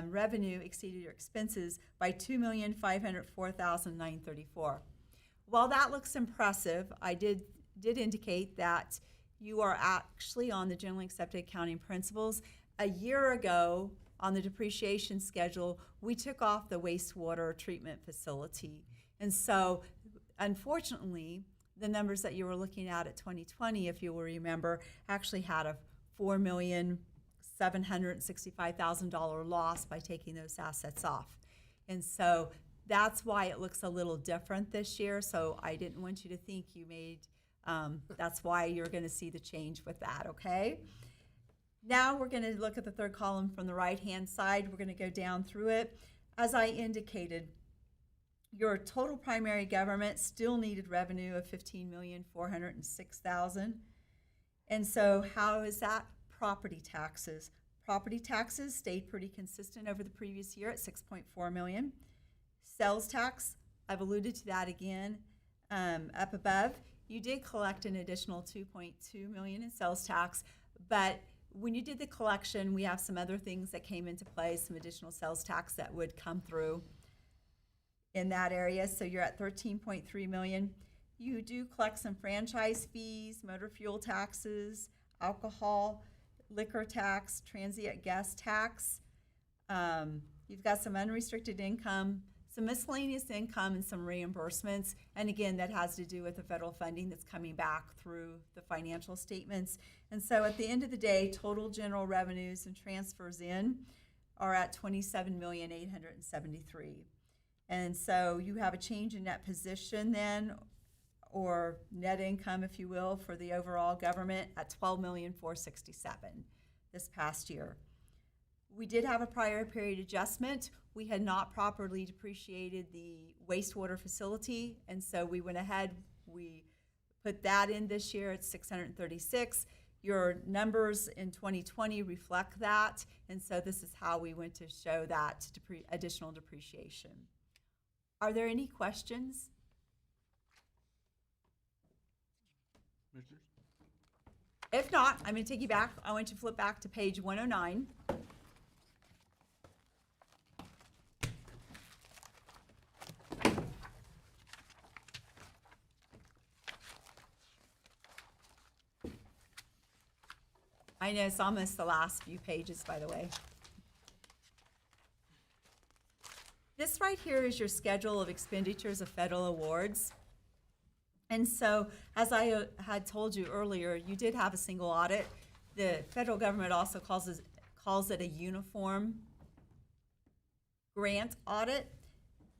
revenue exceeded your expenses by $2,504,934. While that looks impressive, I did indicate that you are actually on the generally accepted accounting principles. A year ago, on the depreciation schedule, we took off the wastewater treatment facility. And so, unfortunately, the numbers that you were looking at 2020, if you will remember, actually had a $4,765,000 loss by taking those assets off. And so that's why it looks a little different this year. So I didn't want you to think you made, that's why you're going to see the change with that, okay? Now we're going to look at the third column from the right-hand side. We're going to go down through it. As I indicated, your total primary government still needed revenue of $15,406,000. And so how is that? Property taxes. Property taxes stayed pretty consistent over the previous year at $6.4 million. Sales tax, I've alluded to that again up above. You did collect an additional $2.2 million in sales tax, but when you did the collection, we have some other things that came into play, some additional sales tax that would come through in that area. So you're at $13.3 million. You do collect some franchise fees, motor fuel taxes, alcohol, liquor tax, transient guest tax. You've got some unrestricted income, some miscellaneous income, and some reimbursements. And again, that has to do with the federal funding that's coming back through the financial statements. And so at the end of the day, total general revenues and transfers in are at $27,873,000. And so you have a change in net position then, or net income, if you will, for the overall government at $12,467,000 this past year. We did have a prior period adjustment. We had not properly depreciated the wastewater facility, and so we went ahead, we put that in this year at $636,000. Your numbers in 2020 reflect that, and so this is how we went to show that additional depreciation. Are there any questions? If not, I'm going to take you back. I want you to flip back to page 109. I know it's almost the last few pages, by the way. This right here is your schedule of expenditures of federal awards. And so, as I had told you earlier, you did have a single audit. The federal government also calls it a uniform grant audit.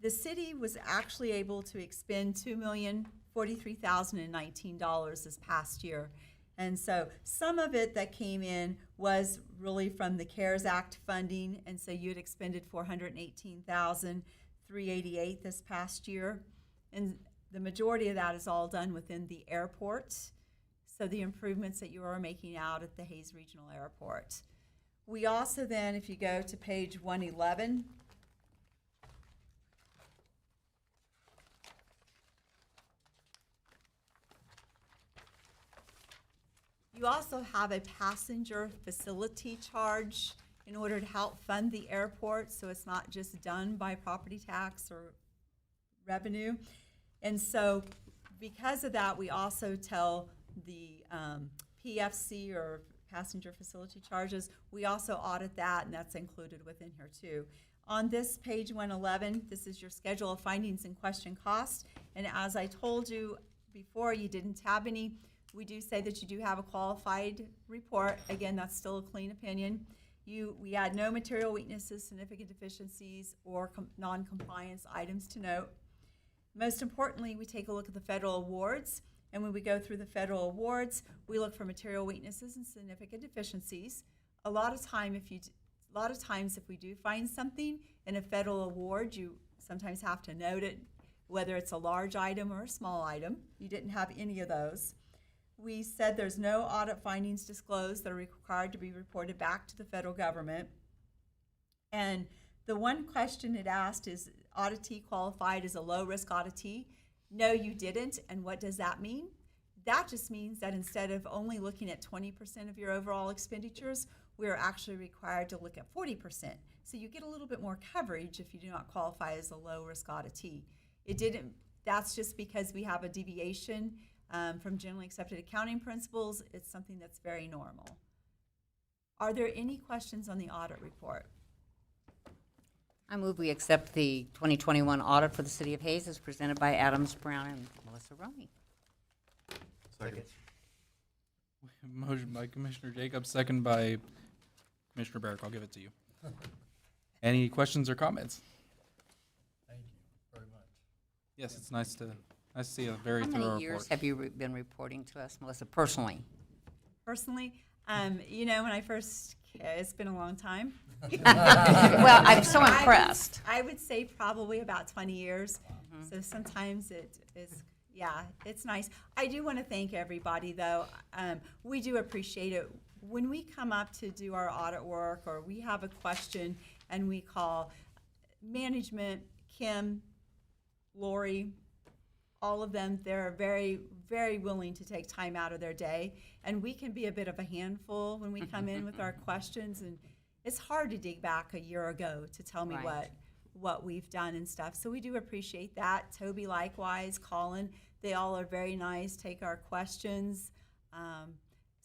The city was actually able to expend $2,043,019 this past year. And so some of it that came in was really from the CARES Act funding, and so you had expended $418,388 this past year. And the majority of that is all done within the airport, so the improvements that you are making out at the Hayes Regional Airport. We also then, if you go to page 111, you also have a passenger facility charge in order to help fund the airport, so it's not just done by property tax or revenue. And so because of that, we also tell the PFC, or passenger facility charges, we also audit that, and that's included within here too. On this page 111, this is your schedule of findings and question costs. And as I told you before, you didn't have any. We do say that you do have a qualified report. Again, that's still a clean opinion. We had no material weaknesses, significant deficiencies, or non-compliance items to note. Most importantly, we take a look at the federal awards, and when we go through the federal awards, we look for material weaknesses and significant deficiencies. A lot of times, if we do find something in a federal award, you sometimes have to note it, whether it's a large item or a small item. You didn't have any of those. We said there's no audit findings disclosed that are required to be reported back to the federal government. And the one question it asked is, auditee qualified as a low-risk auditee? No, you didn't. And what does that mean? that just means that instead of only looking at 20% of your overall expenditures, we are actually required to look at 40%. So you get a little bit more coverage if you do not qualify as a low-risk auditee. That's just because we have a deviation from generally accepted accounting principles. It's something that's very normal. Are there any questions on the audit report? I move we accept the 2021 audit for the City of Hayes as presented by Adams, Brown, and Melissa Roney. Second. Motion by Commissioner Jacobs, second by Commissioner Barrick. I'll give it to you. Any questions or comments? Thank you very much. Yes, it's nice to see a very How thorough many years report. have you been reporting to us, Melissa, personally? Personally, when I first, it's been a long time. Well, I'm so impressed. I would say probably about 20 years. So sometimes it is, yeah, it's nice. I do want to thank everybody, though. We do appreciate it. When we come up to do our audit work or we have a question and we call management, Kim, Lori, all of them, they're very, very willing to take time out of their day. And we can be a bit of a handful when we come in with our questions. And it's hard to dig back a year ago to tell me Right. what we've done and stuff. So we do appreciate that. Toby likewise, Colin, they all are very nice, take our questions.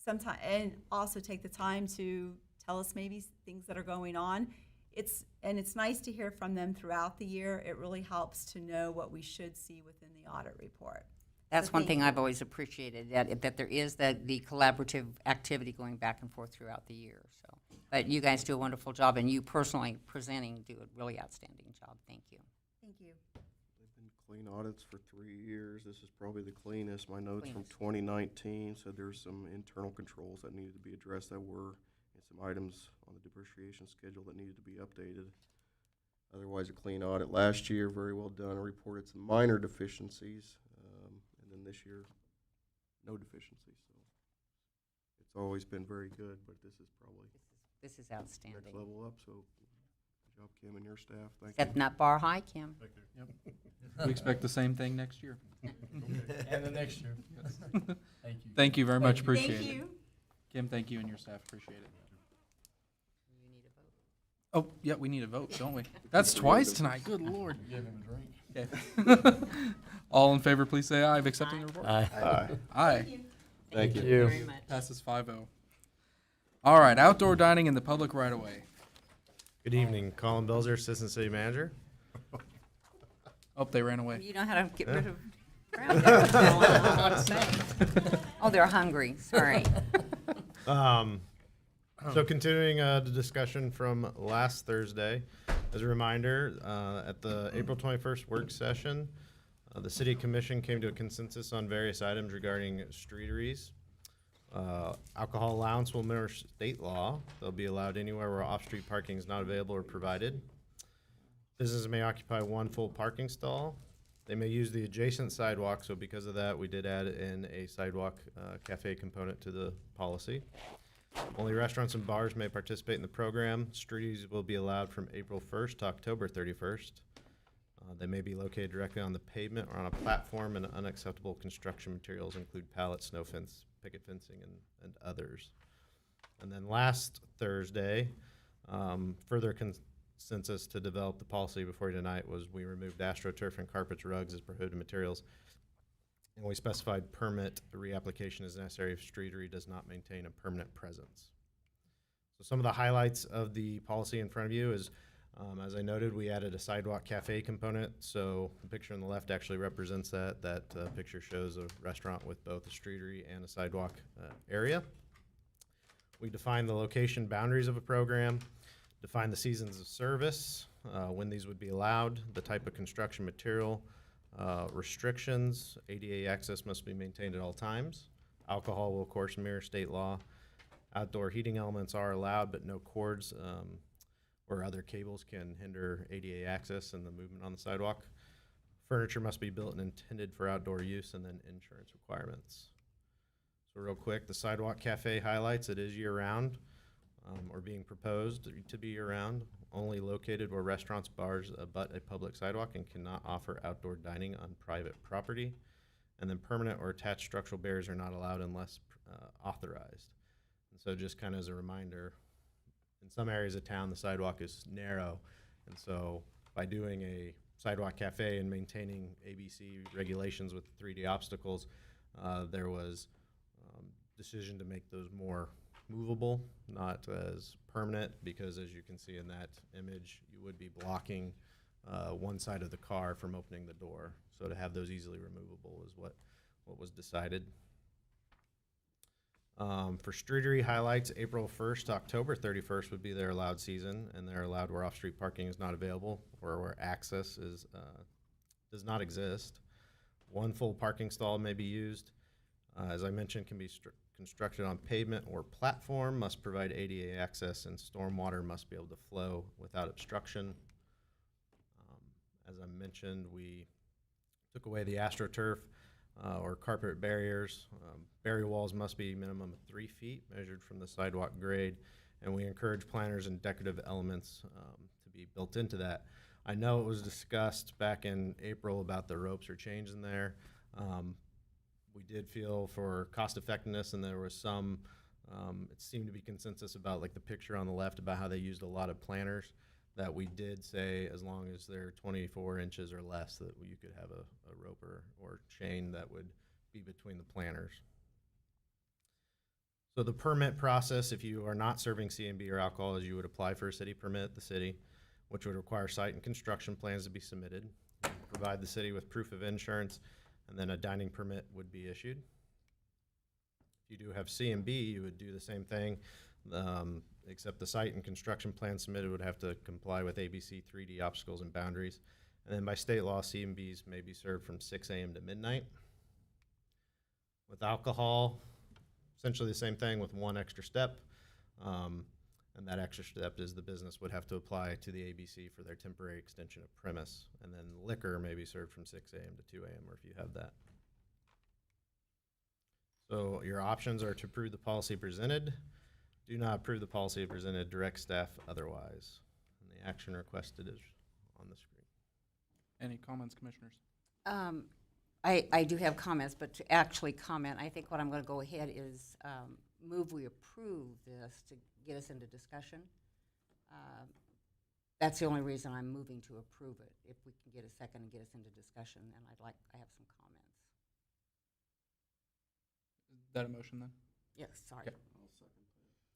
Sometimes, and also take the time to tell us maybe things that are going on. It's nice to hear from them throughout the year. It really helps to know what we should see within the audit report. That's So one thank thing you. I've always appreciated, that there is the collaborative activity going back and forth throughout the year. So, but you guys do a wonderful job, and you personally presenting do a really outstanding job. Thank you. Thank you. They've been clean audits for 3 years. This is probably the cleanest. My notes from Cleanest. 2019 said there's some internal controls that needed to be addressed that were, and some items on the depreciation schedule that needed to be updated. Otherwise, a clean audit. Last year, very well done. I reported some minor deficiencies, and then this year, no deficiencies. So it's always been very good, but this is probably This is next outstanding. level up. So good job, Kim, and your staff. Thank you. Setting that bar high, Kim. We expect the same thing next year. And the next year. Thank you. Thank you very much. Appreciate Thank it. you. Kim, thank you and your staff. Appreciate it. Oh, yeah, we need a vote, don't we? That's twice tonight. Good Lord. Give him a drink. Okay. All in favor, please say aye of accepting the report. Aye. Aye. Thank you. Very much. Passes 5-0. All right, outdoor dining in the public right away. Good evening, Colin Belzer, Assistant City Manager. Oh, they ran away. You know how to get rid of crowd there. I don't know what to say. Oh, they're hungry. Sorry. So continuing the discussion from last Thursday, as a reminder, at the April 21st work session, the City Commission came to a consensus on various items regarding streeteries. Alcohol allowance will mirror state law. They'll be allowed anywhere where off-street parking is not available or provided. Businesses may occupy one full parking stall. They may use the adjacent sidewalk, so because of that, we did add in a sidewalk cafe component to the policy. Only restaurants and bars may participate in the program. Streeteries will be allowed from April 1st to October 31st. They may be located directly on the pavement or on a platform, and unacceptable construction materials include pallets, snow fence, picket fencing, and others. And then last Thursday, further consensus to develop the policy before you tonight was we removed AstroTurf and carpets, rugs as prohibited materials. And we specified permit reapplication is necessary if streetery does not maintain a permanent presence. So some of the highlights of the policy in front of you is, as I noted, we added a sidewalk cafe component. So the picture on the left actually represents that. That picture shows a restaurant with both a streetery and a sidewalk area. We define the location boundaries of a program, define the seasons of service, when these would be allowed, the type of construction material, restrictions. ADA access must be maintained at all times. Alcohol will, of course, mirror state law. Outdoor heating elements are allowed, but no cords or other cables can hinder ADA access and the movement on the sidewalk. Furniture must be built and intended for outdoor use, and then insurance requirements. So real quick, the sidewalk cafe highlights it is year-round, or being proposed to be year-round, only located where restaurants, bars abut a public sidewalk and cannot offer outdoor dining on private property. And then permanent or attached structural barriers are not allowed unless authorized. And so just kind of as a reminder, in some areas of town, the sidewalk is narrow. And so by doing a sidewalk cafe and maintaining ABC regulations with 3D obstacles, there was decision to make those more movable, not as permanent, because as you can see in that image, you would be blocking one side of the car from opening the door. So to have those easily removable is what was decided. For Strudery highlights, April 1st to October 31st would be their allowed season, and they're allowed where off-street parking is not available or where access is does not exist. One full parking stall may be used. As I mentioned, can be constructed on pavement or platform, must provide ADA access, and stormwater must be able to flow without obstruction. As I mentioned, we took away the AstroTurf or carpet barriers. Barrier walls must be minimum of 3 feet measured from the sidewalk grade, and we encourage planters and decorative elements to be built into that. I know it was discussed back in April about the ropes or chains in there. We did feel for cost effectiveness, and there was some, it seemed to be consensus about like the picture on the left about how they used a lot of planters, that we did say as long as they're 24 inches or less that you could have a rope or chain that would be between the planters. So the permit process, if you are not serving C&B or alcohol, is you would apply for a city permit at the city, which would require site and construction plans to be submitted, provide the city with proof of insurance, and then a dining permit would be issued. If you do have C&B, you would do the same thing, except the site and construction plan submitted would have to comply with ABC 3D obstacles and boundaries. And then by state law, C&Bs may be served from 6 a.m. to midnight. With alcohol, essentially the same thing with one extra step. And that extra step is the business would have to apply to the ABC for their temporary extension of premise. And then liquor may be served from 6 a.m. to 2 a.m. or if you have that. So your options are to approve the policy presented. Do not approve the policy presented, direct staff otherwise. And the action requested is on the screen. Any comments, commissioners? I do have comments, but to actually comment, I think what I'm going to go ahead is move we approve this to get us into discussion. That's the only reason I'm moving to approve it. If we can get a second and get us into discussion, and I have some comments. Is that a motion then? Yes, sorry. Okay.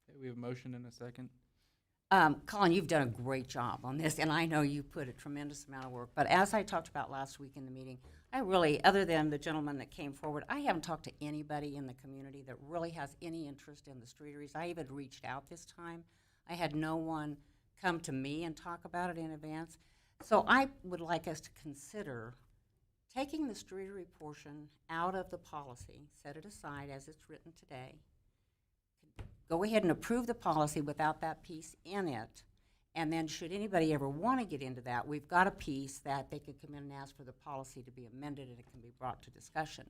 Okay, we have a motion and a second. Colin, you've done a great job on this, and I know you put a tremendous amount of work. But as I talked about last week in the meeting, I really, other than the gentleman that came forward, I haven't talked to anybody in the community that really has any interest in the Struderies. I even reached out this time. I had no one come to me and talk about it in advance. So I would like us to consider taking the Strudery portion out of the policy, set it aside as it's written today, go ahead and approve the policy without that piece in it, and then should anybody ever want to get into that, we've got a piece that they could come in and ask for the policy to be amended and it can be brought to discussion.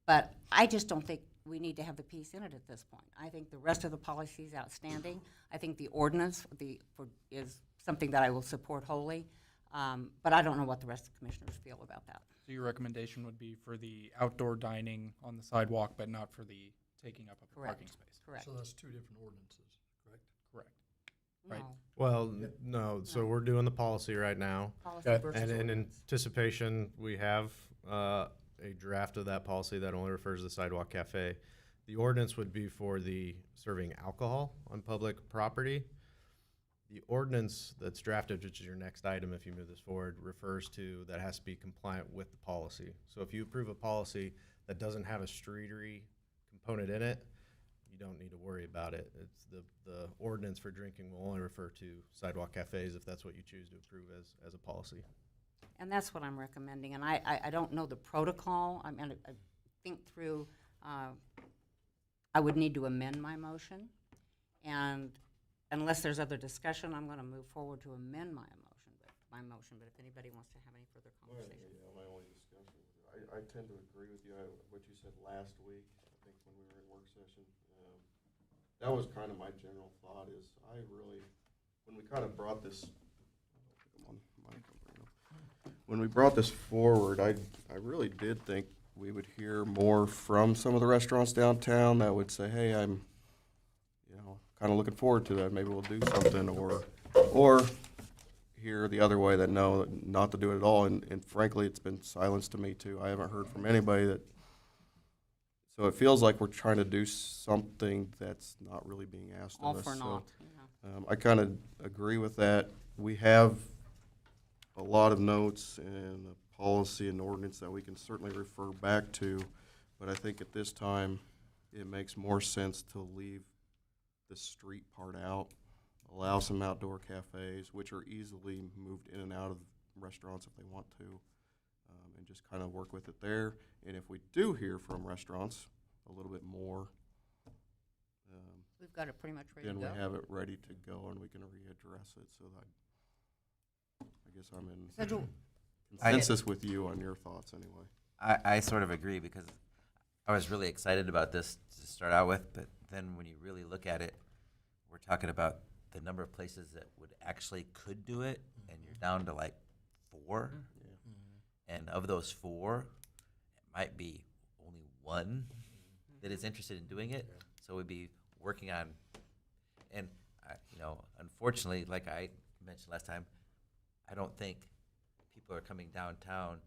But I just don't think we need to have the piece in it at this point. I think the rest of the policy is outstanding. I think the ordinance is something that I will support wholly, but I don't know what the rest of the commissioners feel about that. So your recommendation would be for the outdoor dining on the sidewalk, but not for the taking up of the parking Correct. space? Correct. So that's two different ordinances, correct? Correct. Right. No, Well, no, so we're doing the policy right now. policy Okay. versus And in ordinance. anticipation, we have a draft of that policy that only refers to the sidewalk cafe. The ordinance would be for the serving alcohol on public property. The ordinance that's drafted, which is your next item if you move this forward, refers to that has to be compliant with the policy. So if you approve a policy that doesn't have a Strudery component in it, you don't need to worry about it. It's the ordinance for drinking will only refer to sidewalk cafes if that's what you choose to approve as a policy. And that's what I'm recommending, and I don't know the protocol. I mean, I think through, I would need to amend my motion, and unless there's other discussion, I'm gonna move forward to amend my motion, but if anybody wants to have any further conversation. My only discussion, I tend to agree with you, what you said last week, I think when we were in work session. That was kind of my general thought is when we kind of brought this, when we brought this forward, I really did think we would hear more from some of the restaurants downtown that would say, hey, I'm, kind of looking forward to that. Maybe we'll do something, or hear the other way that no, not to do it at all. And frankly, it's been silence to me too. I haven't heard from anybody that. So it feels like we're trying to do something that's not really being asked All of us. for So, naught. I kind of agree with that. We have a lot of notes and a policy and ordinance that we can certainly refer back to, but I think at this time, it makes more sense to leave the street part out, allow some outdoor cafes, which are easily moved in and out of restaurants if they want to, and just kind of work with it there. And if we do hear from restaurants a little bit more, We've got it pretty much ready to then go. we have it ready to go and we can readdress it. So that, I guess I'm in So do- consensus with you on your thoughts anyway. I sort of agree because I was really excited about this to start out with, but then when you really look at it, we're talking about the number of places that would actually could do it, and you're down to like 4. And of those 4, it might be only 1 that is interested in doing it. So we'd be working on, and unfortunately, like I mentioned last time, I don't think people are coming downtown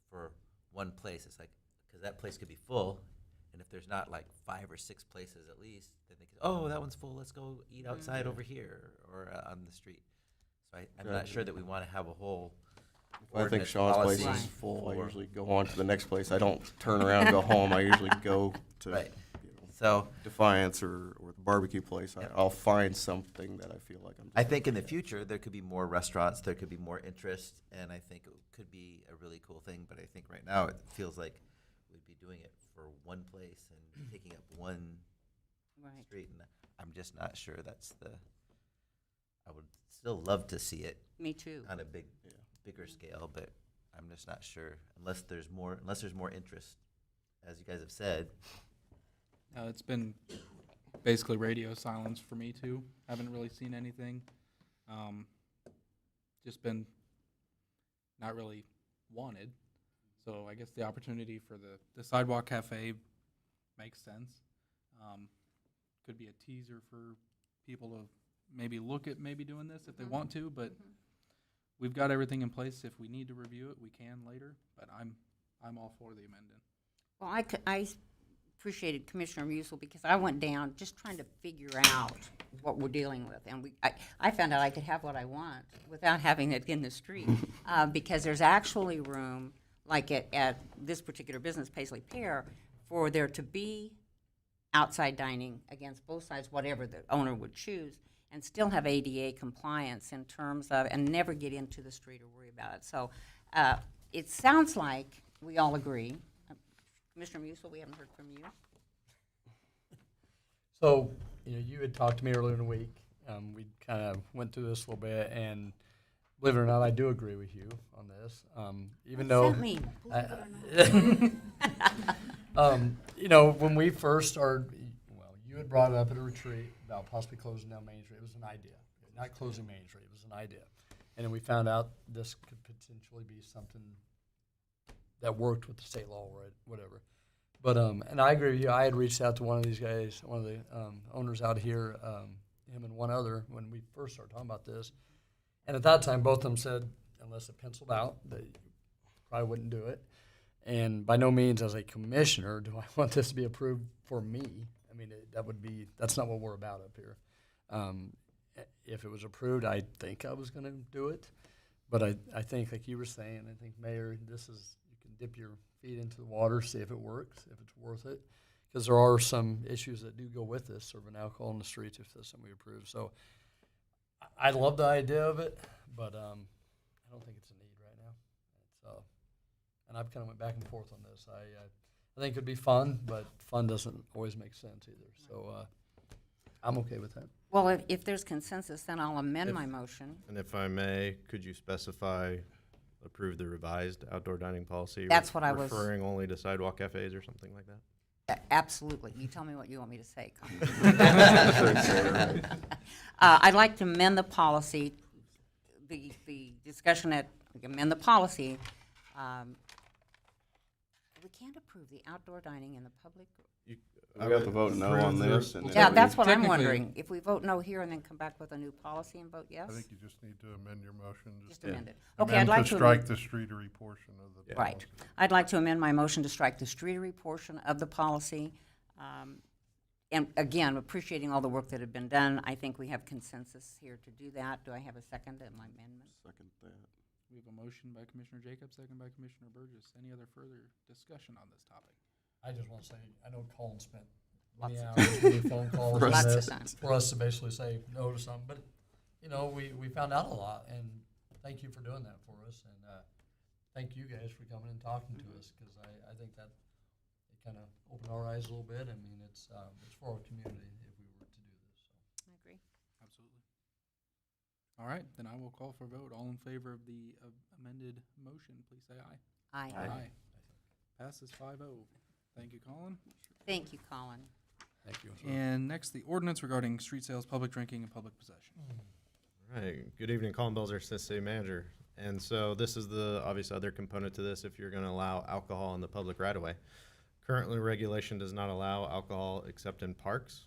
for one place. It's like, because that place could be full, and if there's not like 5 or 6 places at least, then they could, oh, that one's full, let's go eat outside over here or on the street. So I'm not sure that we want to have a whole I think ordinance Sean's place policy is full. I for- usually go on to the next place. I don't turn around and go home. I usually go to Right. So Defiance or the barbecue place. I'll find something that I feel like I'm. I think in the future, there could be more restaurants, there could be more interest, and I think it could be a really cool thing. But I think right now, it feels like we'd be doing it for one place and taking up one Right. street, and I'm just not sure that's I would still love to see it Me too. on a bigger scale, but I'm just not sure unless there's more interest, as you guys have said. It's been basically radio silence for me too. Haven't really seen anything. Just been not really wanted. So I guess the opportunity for the Sidewalk Cafe makes sense. Could be a teaser for people to maybe look at maybe doing this if they want to, but we've got everything in place. If we need to review it, we can later, but I'm all for the amendment. Well, I appreciated Commissioner Musil because I went down just trying to figure out what we're dealing with. And I found out I could have what I want without having it in the street because there's actually room, like at this particular business, Paisley Pear, for there to be outside dining against both sides, whatever the owner would choose, and still have ADA compliance in terms of, and never get into the street or worry about it. So it sounds like we all agree. Commissioner Musil, we haven't heard from you. So, you had talked to me earlier in the week. We kind of went through this a little bit, and believe it or not, I do agree with you on this. Even though, What's that mean? when we first started, well, you had brought it up at a retreat about possibly closing down Main Street. It was an idea, not closing Main Street. It was an idea, and then we found out this could potentially be something that worked with the state law or whatever. But, and I agree with you. I had reached out to one of these guys, one of the owners out here, him and one other, when we first started talking about this. And at that time, both of them said, unless it penciled out, they probably wouldn't do it. And by no means, as a commissioner, do I want this to be approved for me. I mean, that's not what we're about up here. If it was approved, I think I was going to do it. But I think, like you were saying, I think, Mayor, you can dip your feet into the water, see if it works, if it's worth it. Because there are some issues that do go with this, serving alcohol in the streets, if that's something we approve. So I love the idea of it, but I don't think it's a need right now. And I've kind of went back and forth on this. I think it'd be fun, but fun doesn't always make sense either. So I'm okay with that. Well, if there's consensus, then I'll amend my motion. And if I may, could you approve the revised outdoor dining policy? That's what I was- Referring only to sidewalk cafes or something like that? Absolutely. You tell me what you want me to say, Colin. I'd like to amend the policy, the discussion amend the policy. we can't approve the outdoor dining in the public. We have to vote no on this. And then Yeah, we- that's what I'm Technically- wondering. If we vote no here and then come back with a new policy and vote yes? I think you just need to amend your motion. Just amend it. Okay, I'd amend like to to strike amend. the Strudery portion of the Right. policy. I'd like to amend my motion to strike the Strudery portion of the policy. And again, appreciating all the work that had been done, I think we have consensus here to do that. Do I have a second to my amendment? Second that. We have a motion by Commissioner Jacobs, second by Commissioner Burgess. Any other further discussion on this topic? I just want to say, I know Colin spent Lots many of hours, many phone calls on Lots of this time. for us to basically say no to something, but, you know, we found out a lot, and thank you for doing that for us, and, thank you guys for coming and talking to us, because I think that it kind of opened our eyes a little bit. I mean, it's for our community if we were to do this, so. I agree. Absolutely. All right, then I will call for a vote. All in favor of the amended motion, please say aye. Aye. Passes 5-0. Thank you, Colin. Thank you, Colin. Thank you. And next, the ordinance regarding street sales, public drinking, and public possession. Right. Good evening, Colin Belzer, Assistant City Manager. And so this is the obvious other component to this if you're going to allow alcohol in the public right of way. Currently, regulation does not allow alcohol except in parks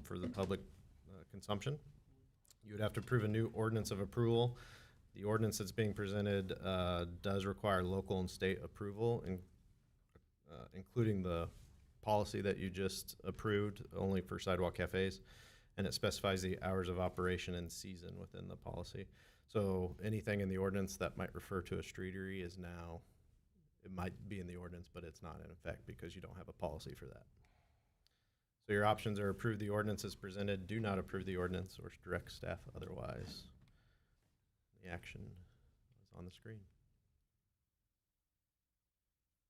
for the public consumption. You would have to approve a new ordinance of approval. The ordinance that's being presented does require local and state approval, including the policy that you just approved only for sidewalk cafes, and it specifies the hours of operation and season within the policy. So anything in the ordinance that might refer to a streetery is now, it might be in the ordinance, but it's not in effect because you don't have a policy for that. So your options are approve the ordinance as presented, do not approve the ordinance, or direct staff otherwise. The action is on the screen.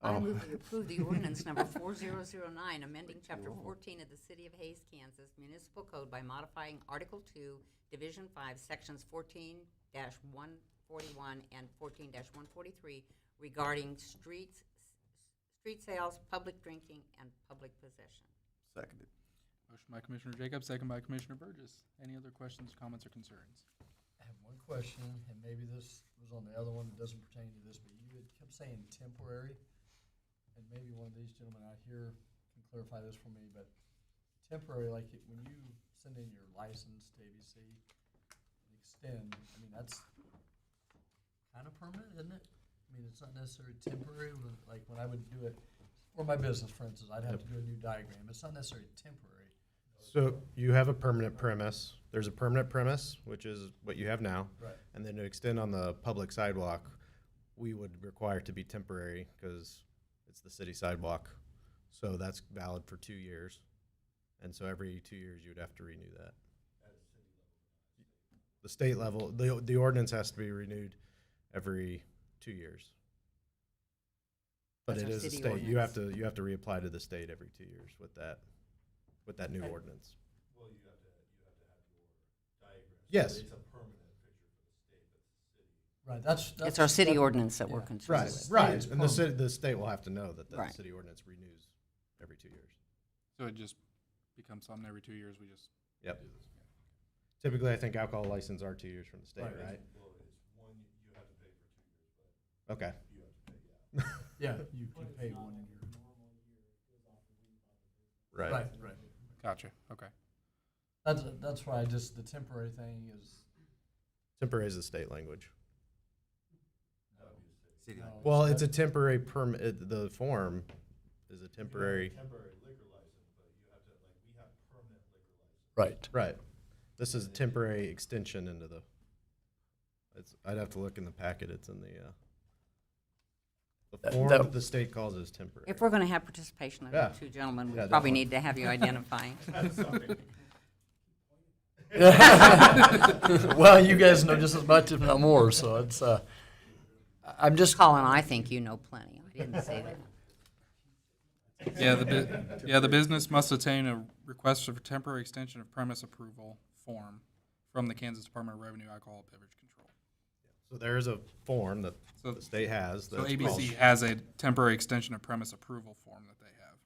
I Oh. move we approve the ordinance number 4009, amending Chapter 14 of the City of Hays, Kansas Municipal Code by modifying Article 2, Division 5, Sections 14-141 and 14-143 regarding street sales, public drinking, and public possession. Seconded. Motion by Commissioner Jacobs, second by Commissioner Burgess. Any other questions, comments, or concerns? I have one question, and maybe this was on the other one that doesn't pertain to this, but you had kept saying temporary, and maybe one of these gentlemen out here can clarify this for me, but temporary, like when you send in your license to ABC and extend, I mean, that's kind of permanent, isn't it? I mean, it's not necessarily temporary, like when I would do it for my business, for instance, I'd have to do a new diagram. It's not necessarily temporary. So you have a permanent premise. There's a permanent premise, which is what you have now. Right. And then to extend on the public sidewalk, we would require it to be temporary because it's the city sidewalk. So that's valid for 2 years. And so every 2 years, you would have to renew that. The state level, the ordinance has to be renewed every 2 years. But That's it our is a city state. You have ordinance. to reapply to the state every 2 years with that new ordinance. Well, you have to have your diagram. Yes. It's a permanent fixture for the state, but the city. Right, that's. It's our city that- ordinance that we're yeah. concerned Right, with. right. It's And the state will have to know that the Right. city ordinance renews every 2 years. So it just becomes something every 2 years, we just Yep. do this. Typically, I think alcohol licenses are 2 years from the state, Right. right? Well, it's one, you have to pay for 2 years, but Okay. you have to pay, yeah. Yeah, you can pay 1 year. Right. Right. Gotcha, okay. That's why the temporary thing is. Temporary is the state language. City limits. Well, it's a temporary permit, the form is a temporary, Temporary liquor license, but you have to, like, we have permanent liquor license. Right. right. This is a temporary extension into the, I'd have to look in the packet, it's in the form that the state calls it is temporary. If we're going to have participation of Yeah. the two gentlemen, we Yeah, probably definitely. need to have you identify. Well, you guys know just as much, if not more, so it's, I'm just. Colin, I think you know plenty. I didn't say that. Yeah, the business must obtain a request for temporary extension of premise approval form from the Kansas Department of Revenue Alcohol Beverage Control. So there is a form that So- the state has. So that's ABC called- has a temporary extension of premise approval form that they have.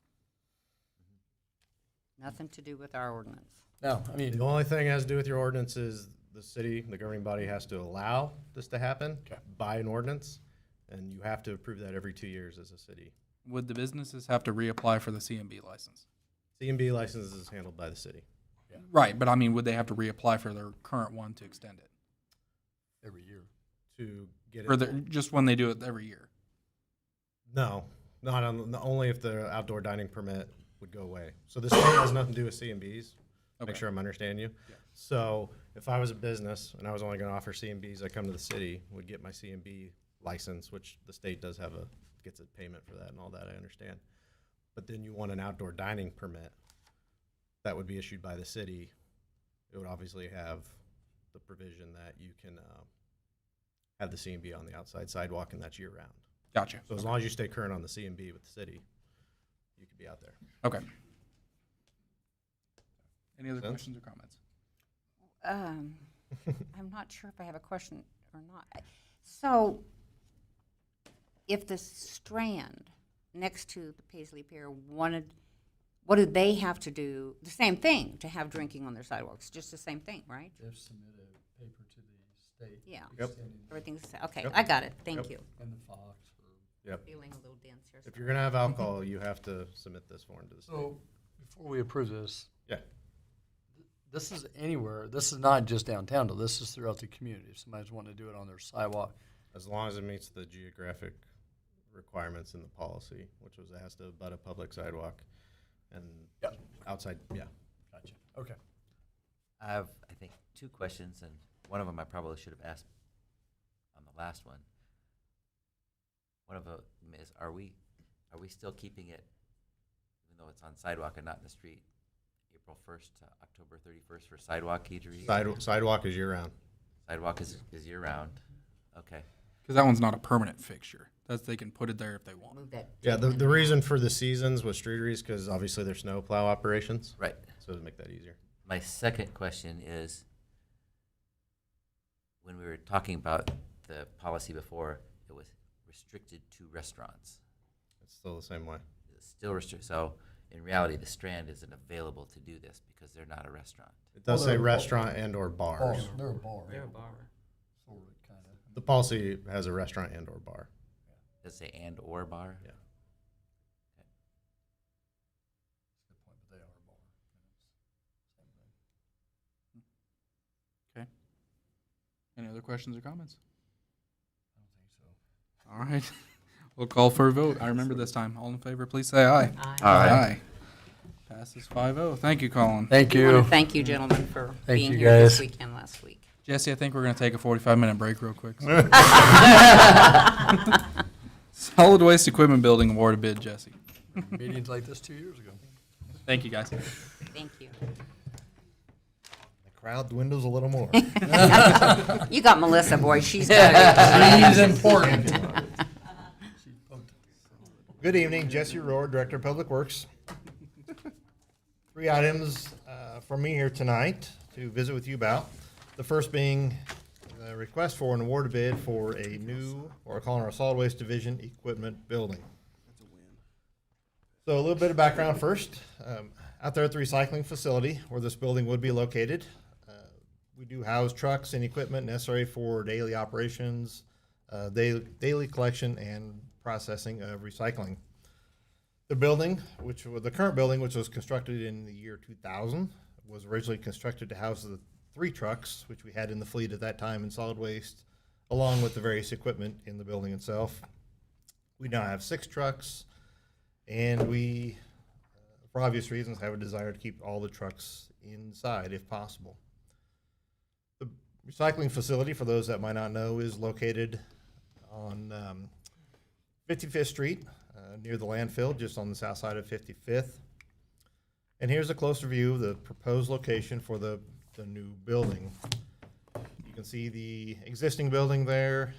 Nothing to do with our ordinance. No, I mean, The only thing it has to do with your ordinance is the city, the governing body has to allow this to happen Okay. by an ordinance, and you have to approve that every 2 years as a city. would the businesses have to reapply for the CMB license? CMB license is handled by the city. Right, but I mean, would they have to reapply for their current one to extend it? Every year. To get Or it. just when they do it every year? No, not on, only if the outdoor dining permit would go away. So this thing has nothing to do with CMBs. Okay. Make sure I'm understanding you. So if I was a business and I was only going to offer CMBs, I come to the city, would get my CMB license, which the state does have gets a payment for that and all that, I understand. But then you want an outdoor dining permit that would be issued by the city. It would obviously have the provision that you can have the CMB on the outside sidewalk, and that's year round. Gotcha. So as long as you stay current on the CMB with the city, you could be out there. Okay. Any other Sense? questions or comments? I'm not sure if I have a question or not. So, if the Strand next to the Paisley Pier wanted, what do they have to do? The same thing to have drinking on their sidewalks, just the same thing, right? They've submitted a paper to the state. Yeah. Yep. Everything's, okay, Yep. I got it, thank Yep. you. And the Fox. Yep. Feeling a little dense here. If you're going to have alcohol, you have to submit this form to the state. So, before we approve this, Yeah. this is anywhere, this is not just downtown, though, this is throughout the community. If somebody's wanting to do it on their sidewalk, As long as it meets the geographic requirements in the policy, which was it has to abut a public sidewalk and Yep. outside, yeah. gotcha, okay. I have, I think, two questions, and one of them I probably should have asked on the last one. One of them is, are we still keeping it, even though it's on sidewalk and not in the street, April 1st to October 31st for sidewalk eateries? Sidewalk is year round. Sidewalk is year-round. Okay. Because that one's not a permanent fixture. They can put it there if they want. Move that. Yeah, the reason for the seasons with Strudery is because obviously there's snow plow operations. Right. So to make that easier. My second question is, when we were talking about the policy before, it was restricted to restaurants. It's still the same way. It's still restricted. So in reality, the Strand isn't available to do this because they're not a restaurant. It does Well, say they're a restaurant and or bars. They're a bar. They're a bar. Sort of, kind of. The policy has a restaurant and or bar. Does it say and or bar? Yeah. Good point, but they are a bar. Same thing. Okay. Any other questions or comments? I don't think so. All right. We'll call for a vote. I remember this time. All in favor, please say aye. Aye. Passes 5-0. Thank you, Colin. Thank I want you. to thank you, gentlemen, for Thank being you, here this guys. weekend last week. Jesse, I think we're going to take a 45-minute break real quick. Solid Waste Equipment Building award a bid, Jesse. Meetings like this 2 years ago. Thank you, guys. Thank you. The crowd dwindles a little more. You got Melissa, boy, she's got it. She's important. Good evening, Jesse Rohr, Director of Public Works. 3 items from me here tonight to visit with you about. The first being the request for an award bid for a new, or calling our solid waste division, equipment building. So a little bit of background first. Out there at the recycling facility where this building would be located, we do house trucks and equipment necessary for daily operations, daily collection and processing of recycling. The building, the current building, which was constructed in the year 2000, was originally constructed to house the 3 trucks, which we had in the fleet at that time in solid waste, along with the various equipment in the building itself. We now have 6 trucks, and we, for obvious reasons, have a desire to keep all the trucks inside if possible. The recycling facility, for those that might not know, is located on 55th Street, near the landfill, just on the south side of 55th. And here's a closer view of the proposed location for the new building. You can see the existing building there,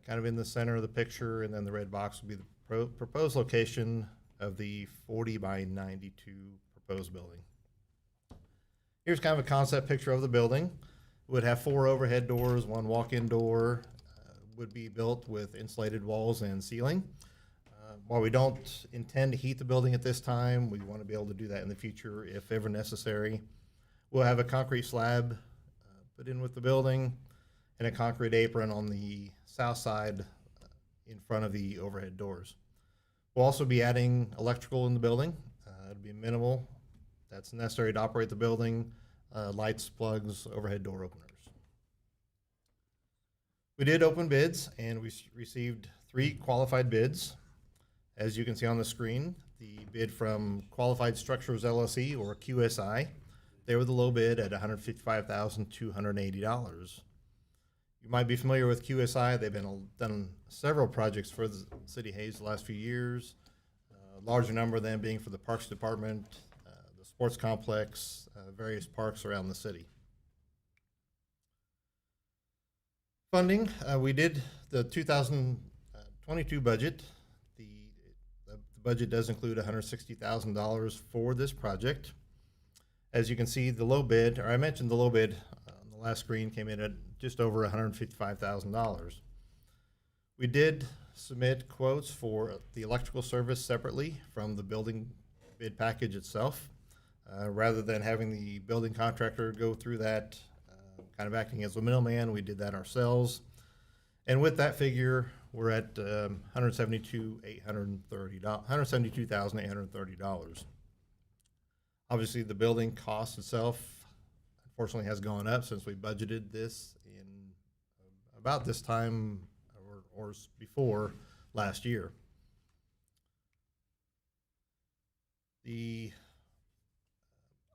kind of in the center of the picture, and then the red box will be the proposed location of the 40 by 92 proposed building. Here's kind of a concept picture of the building. It would have 4 overhead doors, 1 walk-in door, would be built with insulated walls and ceiling. While we don't intend to heat the building at this time, we want to be able to do that in the future if ever necessary. We'll have a concrete slab put in with the building and a concrete apron on the south side in front of the overhead doors. We'll also be adding electrical in the building. It'll be minimal. That's necessary to operate the building, lights, plugs, overhead door openers. We did open bids, and we received 3 qualified bids. As you can see on the screen, the bid from Qualified Structures LLC, or QSI, they were the low bid at $155,280. You might be familiar with QSI. They've done several projects for the City of Hayes the last few years. A larger number of them being for the Parks Department, the sports complex, various parks around the city. Funding, we did the 2022 budget. The budget does include $160,000 for this project. As you can see, the low bid, or I mentioned the low bid on the last screen, came in at just over $155,000. We did submit quotes for the electrical service separately from the building bid package itself, rather than having the building contractor go through that, kind of acting as a middleman. We did that ourselves. And with that figure, we're at $172,830. Obviously, the building cost itself, unfortunately, has gone up since we budgeted this in about this time or before last year. The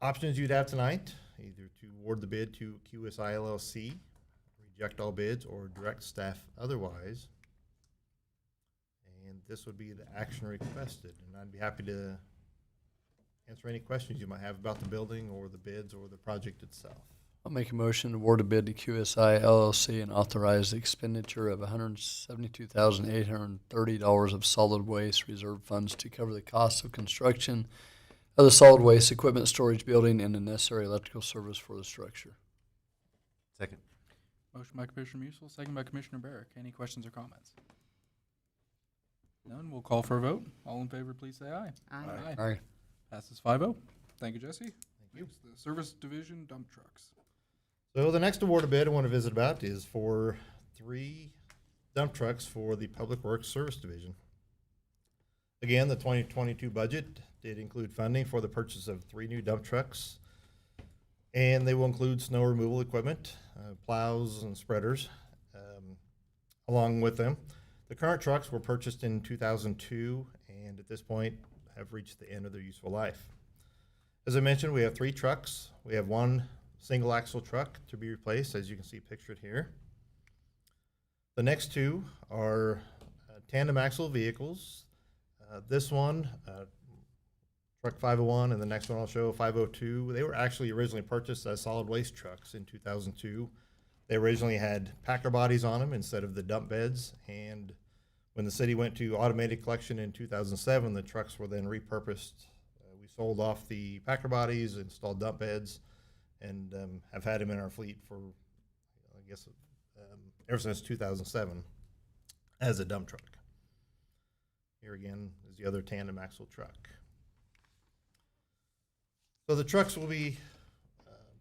options you'd have tonight, either to award the bid to QSI LLC, reject all bids, or direct staff otherwise. And this would be the action requested. And I'd be happy to answer any questions you might have about the building or the bids or the project itself. I'll make a motion to award a bid to QSI LLC and authorize the expenditure of $172,830 of solid waste reserve funds to cover the cost of construction of the solid waste equipment storage building and the necessary electrical service for the structure. Second. Motion by Commissioner Musil, second by Commissioner Barrick. Any questions or comments? None. We'll call for a vote. All in favor, please say aye. Aye. Aye. Passes 5-0. Thank you, Jesse. Thank you. Next, the Service Division dump trucks. So the next award of bid I want to visit about is for 3 dump trucks for the Public Works Service Division. Again, the 2022 budget did include funding for the purchase of 3 new dump trucks, and they will include snow removal equipment, plows and spreaders, along with them. The current trucks were purchased in 2002, and at this point have reached the end of their useful life. As I mentioned, we have 3 trucks. We have 1 single axle truck to be replaced, as you can see pictured here. The next 2 are tandem axle vehicles. This one, truck 501, and the next one I'll show, 502. They were actually originally purchased as solid waste trucks in 2002. They originally had packer bodies on them instead of the dump beds, and when the city went to automated collection in 2007, the trucks were then repurposed. We sold off the packer bodies, installed dump beds, and have had them in our fleet for, I guess, ever since 2007 as a dump truck. Here again is the other tandem axle truck. So the trucks we'll be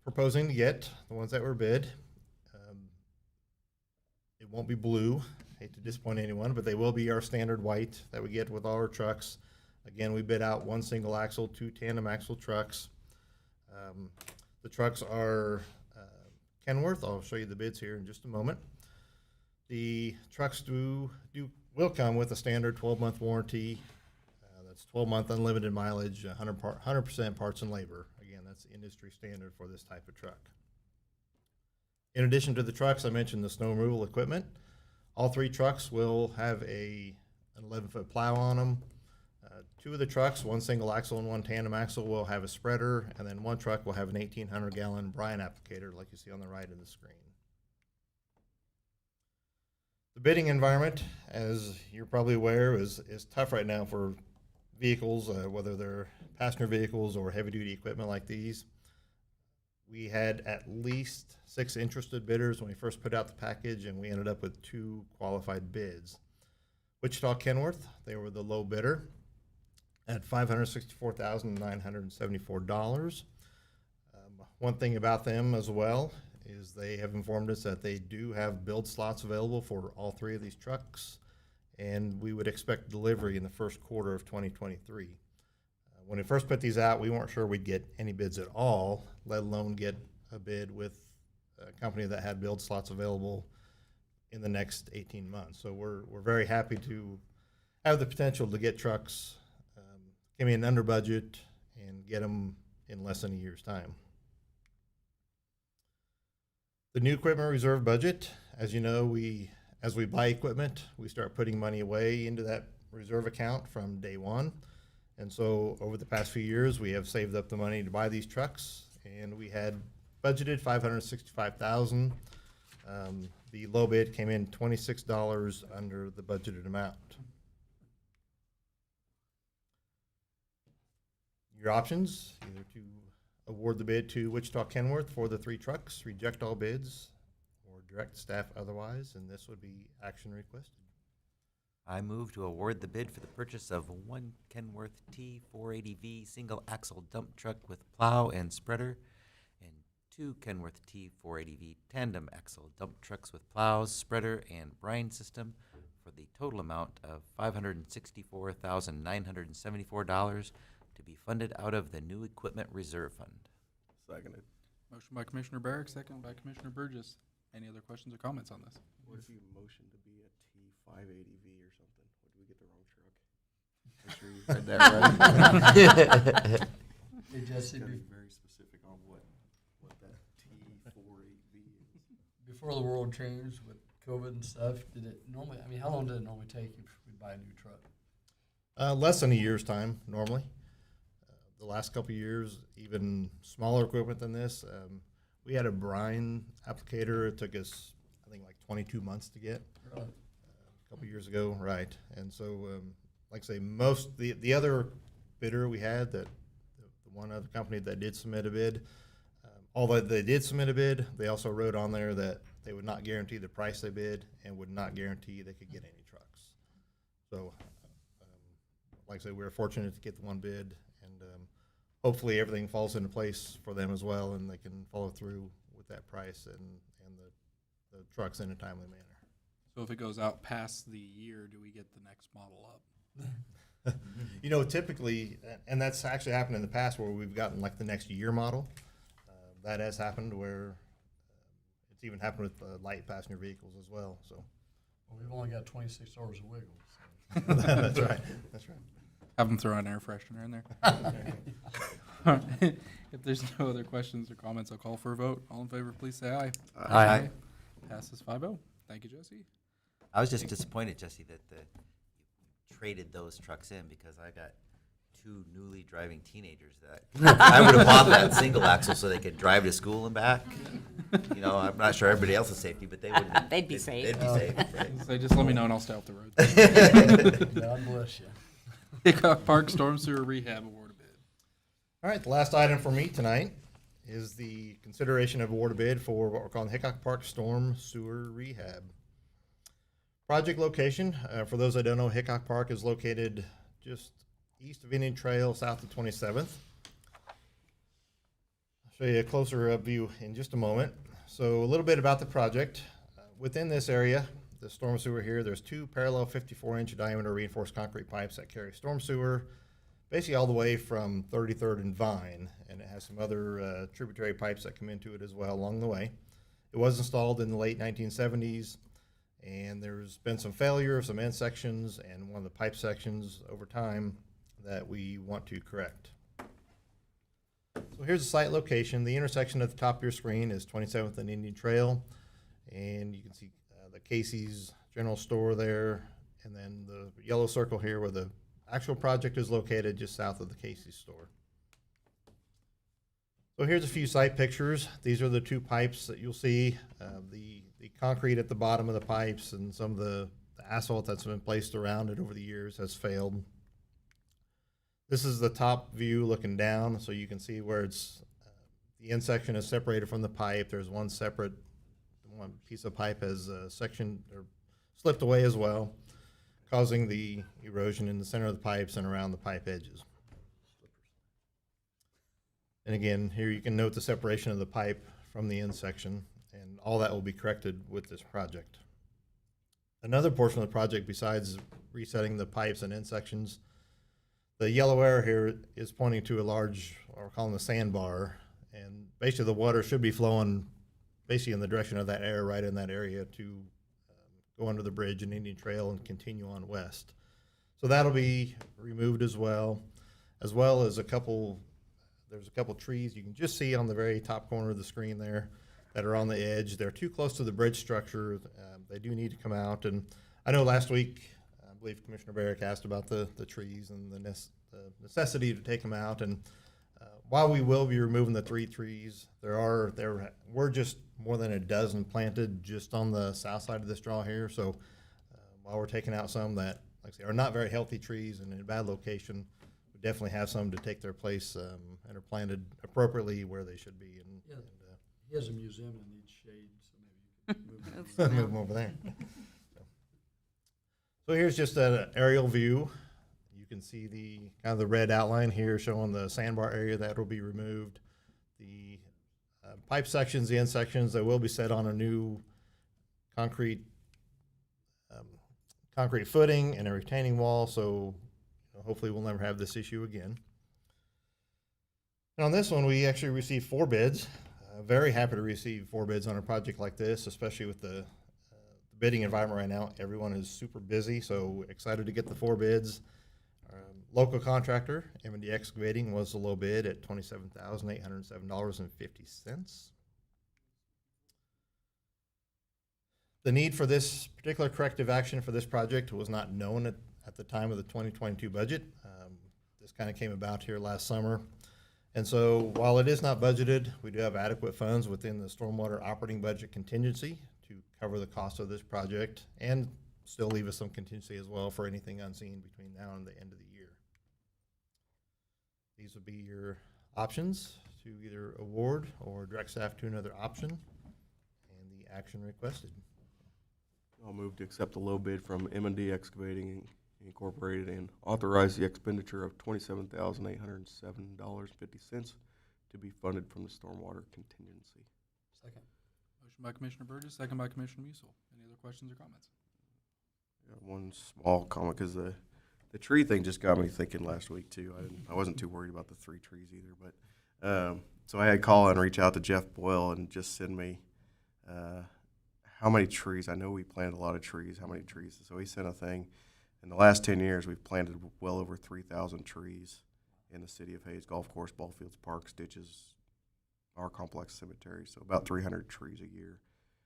proposing to get, the ones that were bid, it won't be blue. Hate to disappoint anyone, but they will be our standard white that we get with all our trucks. Again, we bid out 1 single axle, 2 tandem axle trucks. The trucks are Kenworth. I'll show you the bids here in just a moment. The trucks will come with a standard 12-month warranty. That's 12-month unlimited mileage, 100% parts and labor. Again, that's industry standard for this type of truck. In addition to the trucks, I mentioned the snow removal equipment. All 3 trucks will have an 11-foot plow on them. 2 of the trucks, 1 single axle and 1 tandem axle, will have a spreader, and then 1 truck will have an 1,800-gallon brine applicator like you see on the right of the screen. The bidding environment, as you're probably aware, is tough right now for vehicles, whether they're passenger vehicles or heavy-duty equipment like these. We had at least 6 interested bidders when we first put out the package, and we ended up with 2 qualified bids. Wichita Kenworth, they were the low bidder at $564,974. One thing about them as well is they have informed us that they do have build slots available for all 3 of these trucks, and we would expect delivery in the first quarter of 2023. When we first put these out, we weren't sure we'd get any bids at all, let alone get a bid with a company that had build slots available in the next 18 months. So we're very happy to have the potential to get trucks, came in under budget, and get them in less than a year's time. The new equipment reserve budget, as you know, as we buy equipment, we start putting money away into that reserve account from day one. And so over the past few years, we have saved up the money to buy these trucks, and we had budgeted $565,000. The low bid came in $26 under the budgeted amount. Your options, either to award the bid to Wichita Kenworth for the 3 trucks, reject all bids, or direct staff otherwise, and this would be action requested. I move to award the bid for the purchase of one Kenworth T480V single axle dump truck with plow and spreader, and 2 Kenworth T480V tandem axle dump trucks with plows, spreader, and brine system for the total amount of $564,974 to be funded out of the new equipment reserve fund. Seconded. Motion by Commissioner Barrick, second by Commissioner Burgess. Any other questions or comments on this? What if you motion to be a T580V or something? What, did we get the wrong truck? I'm sure you read that right. Hey, Jesse, Gotta be very specific on what that T48V is. before the world changed with COVID and stuff, did it normally, I mean, how long did it normally take if we buy a new truck? Less than a year's time, normally. The last couple of years, even smaller equipment than this. We had a brine applicator. It took us, I think, like 22 months to get Really? a couple of years ago, right? And so, like I say, the other bidder we had, the one other company that did submit a bid, although they did submit a bid, they also wrote on there that they would not guarantee the price they bid and would not guarantee they could get any trucks. So, like I said, we were fortunate to get the one bid, and hopefully everything falls into place for them as well, and they can follow through with that price and the trucks in a timely manner. So if it goes out past the year, do we get the next model up? You know, typically, and that's actually happened in the past where we've gotten like the next year model. That has happened where it's even happened with light passenger vehicles as well. So Well, we've only got 26 hours of wiggle. that's right. That's right. Have them throw an air freshener in there. If there's no other questions or comments, I'll call for a vote. All in favor, please say aye. Aye. Passes 5-0. Thank you, Jesse. I was just disappointed, Jesse, that you traded those trucks in, because I got 2 newly driving teenagers that I would have bought that single axle so they could drive to school and back. You know, I'm not sure everybody else's safety, but they would. They'd be safe. They'd be safe. Right. So just let me know and I'll stay off the road. God bless you. Hickok Park Storm Sewer Rehab Award bid. All right, the last item for me tonight is the consideration of award a bid for what we're calling Hickok Park Storm Sewer Rehab. Project location, for those that don't know, Hickok Park is located just east of Indian Trail, south of 27th. I'll show you a closer view in just a moment. So a little bit about the project. Within this area, the storm sewer here, there's 2 parallel 54-inch diameter reinforced concrete pipes that carry storm sewer basically all the way from 33rd and Vine, and it has some other tributary pipes that come into it as well along the way. It was installed in the late 1970s, and there's been some failure of some end sections and one of the pipe sections over time that we want to correct. So here's the site location. The intersection at the top of your screen is 27th and Indian Trail, and you can see the Casey's General Store there, and then the yellow circle here where the actual project is located just south of the Casey's store. So here's a few site pictures. These are the 2 pipes that you'll see. The concrete at the bottom of the pipes and some of the asphalt that's been placed around it over the years has failed. This is the top view looking down, so you can see where it's the end section is separated from the pipe. There's one piece of pipe has section or slipped away as well, causing the erosion in the center of the pipes and around the pipe edges. And again, here you can note the separation of the pipe from the end section, and all that will be corrected with this project. another portion of the project besides resetting the pipes and end sections. The yellow arrow here is pointing to a large, or we're calling the sandbar, and basically the water should be flowing basically in the direction of that arrow right in that area to go under the bridge and Indian Trail and continue on west. So that'll be removed as well as there's a couple trees you can just see on the very top corner of the screen there that are on the edge. They're too close to the bridge structure. They do need to come out. And I know last week, I believe Commissioner Barrick asked about the trees and the necessity to take them out. And while we will be removing the 3 trees, there were just more than a dozen planted just on the south side of this draw here. So while we're taking out some that, like I say, are not very healthy trees and in a bad location, we definitely have some to take their place and are planted appropriately where they should be. And, Yeah. He has a museum that needs shade, so maybe you could move them over there. So here's just an aerial view. You can see the kind of the red outline here showing the sandbar area that will be removed. The pipe sections, the end sections, they will be set on a new concrete footing and a retaining wall, so hopefully we'll never have this issue again. And on this one, we actually received 4 bids. Very happy to receive 4 bids on a project like this, especially with the bidding environment right now. Everyone is super busy, so excited to get the 4 bids. Local contractor, M&D Excavating, was the low bid at $27,807.50. The need for this particular corrective action for this project was not known at the time of the 2022 budget. This kind of came about here last summer. And so while it is not budgeted, we do have adequate funds within the stormwater operating budget contingency to cover the cost of this project and still leave us some contingency as well for anything unseen between now and the end of the year. These would be your options to either award or direct staff to another option and the action requested. I'll move to accept the low bid from M&D Excavating Incorporated and authorize the expenditure of $27,807.50 to be funded from the stormwater contingency. Second. Motion by Commissioner Burgess, second by Commissioner Musil. Any other questions or comments? Yeah, one small comment, because the tree thing just got me thinking last week too. I wasn't too worried about the 3 trees either, but so I had call and reach out to Jeff Boyle and just send me how many trees. I know we planted a lot of trees. How many trees? So he sent a thing. In the last 10 years, we've planted well over 3,000 trees in the city of Hayes, golf course, ball fields, parks, ditches, our complex cemetery. So about 300 trees a year.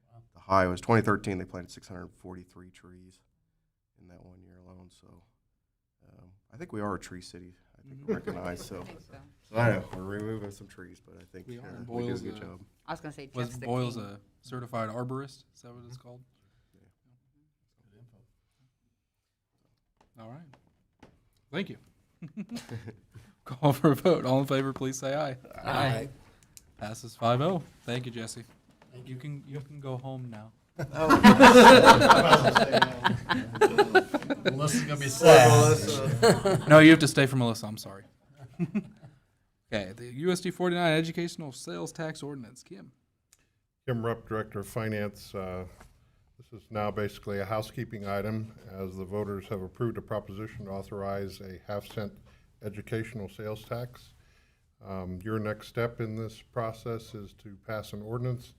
Wow. The high was 2013. They planted 643 trees in that 1 year alone. So I think we are a tree city. I think we're recognized. So. I think so. So I know we're removing some trees, but I think We are. we do a good job. I was going to say Was Jeff's the Boyle's king. a certified arborist? Is that what it's called? All right. Thank you. Call for a vote. All in favor, please say aye. Aye. Passes 5-0. Thank you, Jesse. You can go home now. Melissa's gonna be sad. No, you have to stay for Melissa. I'm sorry. Okay, the USD 49 Educational Sales Tax Ordinance. Kim. Kim Rupp, Director of Finance. This is now basically a housekeeping item, as the voters have approved a proposition to authorize a half-cent educational sales tax. Your next step in this process is to pass an ordinance.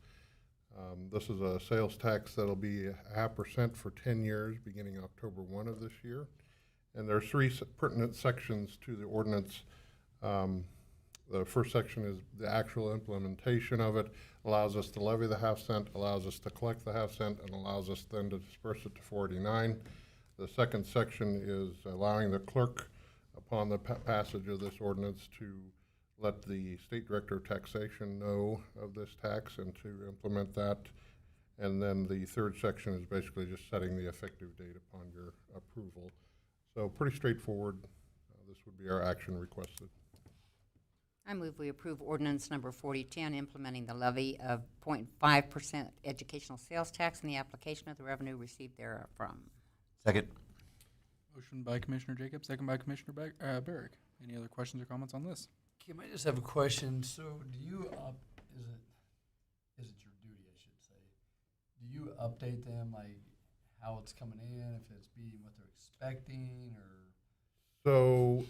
This is a sales tax that'll be 0.5% for 10 years, beginning October 1 of this year. And there are 3 pertinent sections to the ordinance. The first section is the actual implementation of it, allows us to levy the half-cent, allows us to collect the half-cent, and allows us then to disperse it to 489. The second section is allowing the clerk, upon the passage of this ordinance, to let the State Director of Taxation know of this tax and to implement that. And then the third section is basically just setting the effective date upon your approval. So pretty straightforward. This would be our action requested. I move we approve ordinance number 4010, implementing the levy of 0.5% educational sales tax and the application of the revenue received therefrom. Second. Motion by Commissioner Jacobs, second by Commissioner Barrick. Any other questions or comments on this? Kim, I just have a question. So do you is it your duty, I should say? Do you update them like how it's coming in, if it's beating what they're expecting, or? So,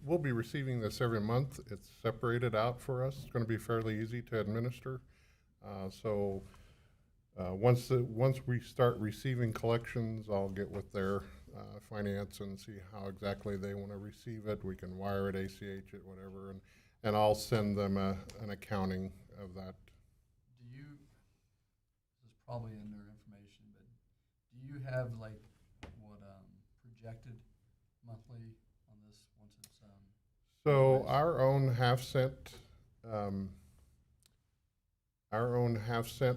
we'll be receiving this every month. It's separated out for us. It's gonna be fairly easy to administer. Once we start receiving collections, I'll get with their finance and see how exactly they wanna receive it. We can wire it, ACH it, whatever, and I'll send them an accounting of that. Do you, this is probably in their information, but do you have like what, projected monthly on this once it's, So our own half cent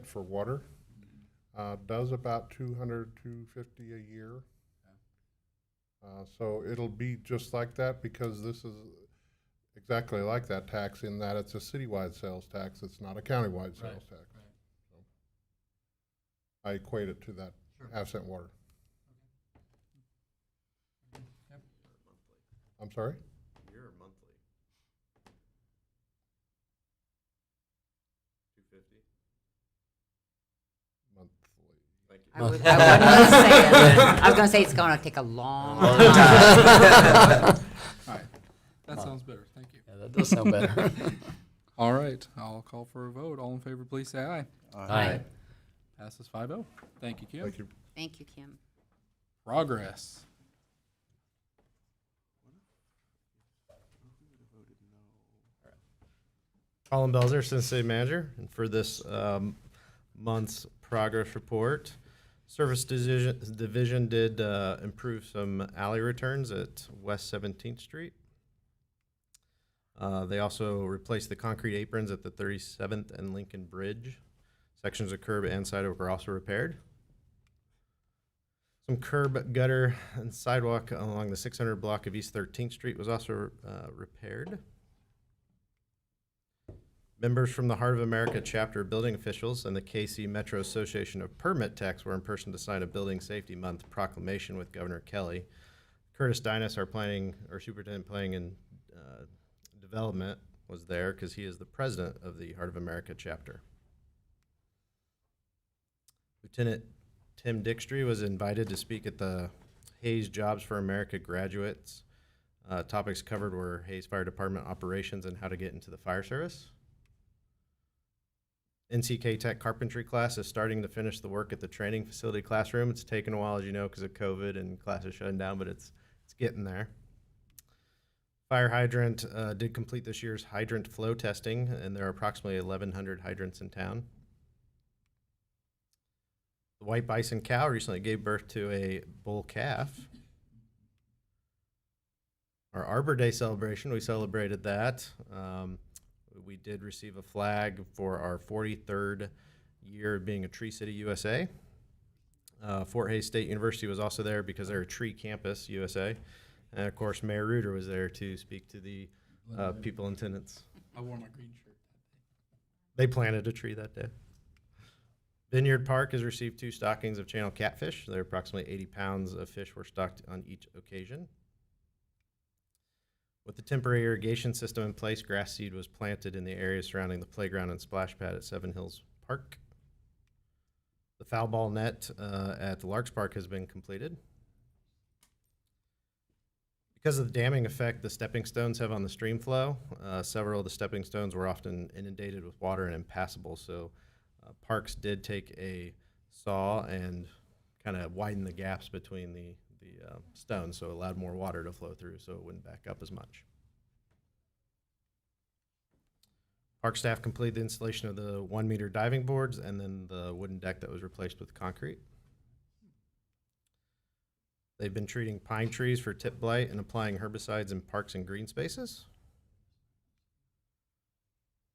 for water does about 200, 250 a year. So it'll be just like that because this is exactly like that tax in that it's a citywide sales tax. It's not a countywide sales tax. right. So I equate it to that Sure. half cent water. Yep. I'm sorry? Year or monthly? 250. Monthly. Thank you. I wasn't gonna say it. I was gonna say it's gonna take a long time. All right, that sounds better, thank you. Yeah, that does sound better. All right, I'll call for a vote. All in favor, please say aye. Aye. Passes 5-0. Thank you, Kim. Thank you. Thank you, Kim. Progress. Colin Belzer, Assistant City Manager, and for this month's progress report, Service Division did improve some alley returns at West 17th Street. They also replaced the concrete aprons at the 37th and Lincoln Bridge. Sections of curb and sidewalk were also repaired. Some curb, gutter, and sidewalk along the 600 block of East 13th Street was also repaired. Members from the Heart of America chapter building officials and the KC Metro Association of Permit Techs were in person to sign a Building Safety Month proclamation with Governor Kelly. Curtis Dinas, our superintendent planning and development, was there because he is the president of the Heart of America chapter. Lieutenant Tim Dickstry was invited to speak at the Hayes Jobs for America graduates. Topics covered were Hayes Fire Department operations and how to get into the fire service. NCK Tech carpentry class is starting to finish the work at the training facility classroom. It's taken a while, as you know, because of COVID and classes shutting down, but it's getting there. Fire hydrant did complete this year's hydrant flow testing, and there are approximately 1,100 hydrants in town. The White Bison cow recently gave birth to a bull calf. Our Arbor Day celebration, we celebrated that. We did receive a flag for our 43rd year of being a Tree City, USA. Fort Hays State University was also there because they're a tree campus, USA. And of course, Mayor Reuter was there to speak to the people in attendance. I wore my green shirt. They planted a tree that day. Vineyard Park has received 2 stockings of channel catfish. There are approximately 80 pounds of fish were stocked on each occasion. With the temporary irrigation system in place, grass seed was planted in the area surrounding the playground and splash pad at Seven Hills Park. The foul ball net at the Larks Park has been completed. Because of the damming effect the stepping stones have on the stream flow, several of the stepping stones were often inundated with water and impassable, so Parks did take a saw and kind of widen the gaps between the stones, so it allowed more water to flow through, so it wouldn't back up as much. Park staff completed the installation of the 1-meter diving boards and then the wooden deck that was replaced with concrete. They've been treating pine trees for tip blight and applying herbicides in parks and green spaces.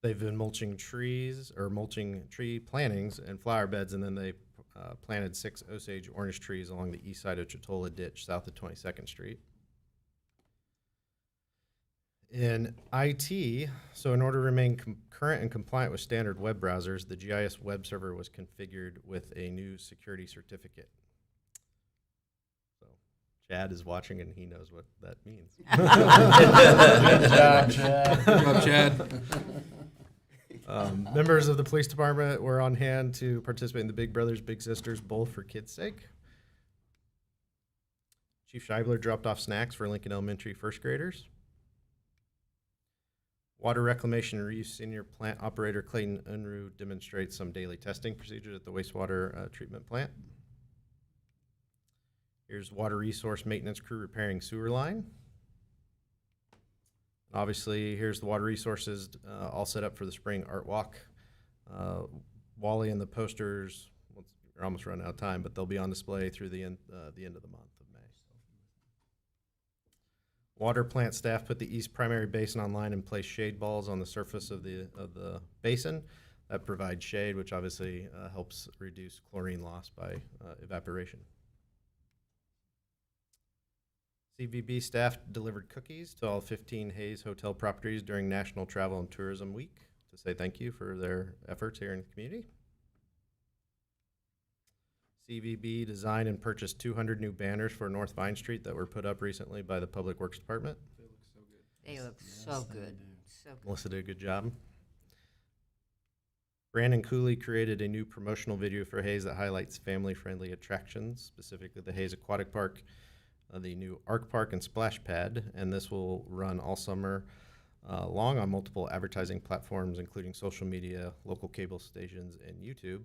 They've been mulching tree plantings and flower beds, and then they planted 6 Osage orange trees along the east side of Chitola Ditch, south of 22nd Street. In IT, so in order to remain current and compliant with standard web browsers, the GIS web server was configured with a new security certificate. So Chad is watching and he knows what that means. Good job, Chad. Good job, Chad. Members of the police department were on hand to participate in the Big Brothers Big Sisters Bowl for Kids' Sake. Chief Scheibler dropped off snacks for Lincoln Elementary first graders. Water Reclamation and Reuse Senior Plant Operator Clayton Unruh demonstrates some daily testing procedures at the wastewater treatment plant. Here's Water Resource Maintenance Crew repairing sewer line. Obviously, here's the Water Resources all set up for the spring art walk. Wally and the posters, we're almost running out of time, but they'll be on display through the end of the month of May. Water plant staff put the east primary basin online and placed shade balls on the surface of the basin that provide shade, which obviously helps reduce chlorine loss by evaporation. CVB staff delivered cookies to all 15 Hayes Hotel properties during National Travel and Tourism Week to say thank you for their efforts here in the community. CVB designed and purchased 200 new banners for North Vine Street that were put up recently by the Public Works Department. They look so good. So good. Melissa did a good job. Brandon Cooley created a new promotional video for Hayes that highlights family-friendly attractions, specifically the Hayes Aquatic Park, the new Arc Park and Splash Pad, and this will run all summer long on multiple advertising platforms, including social media, local cable stations, and YouTube.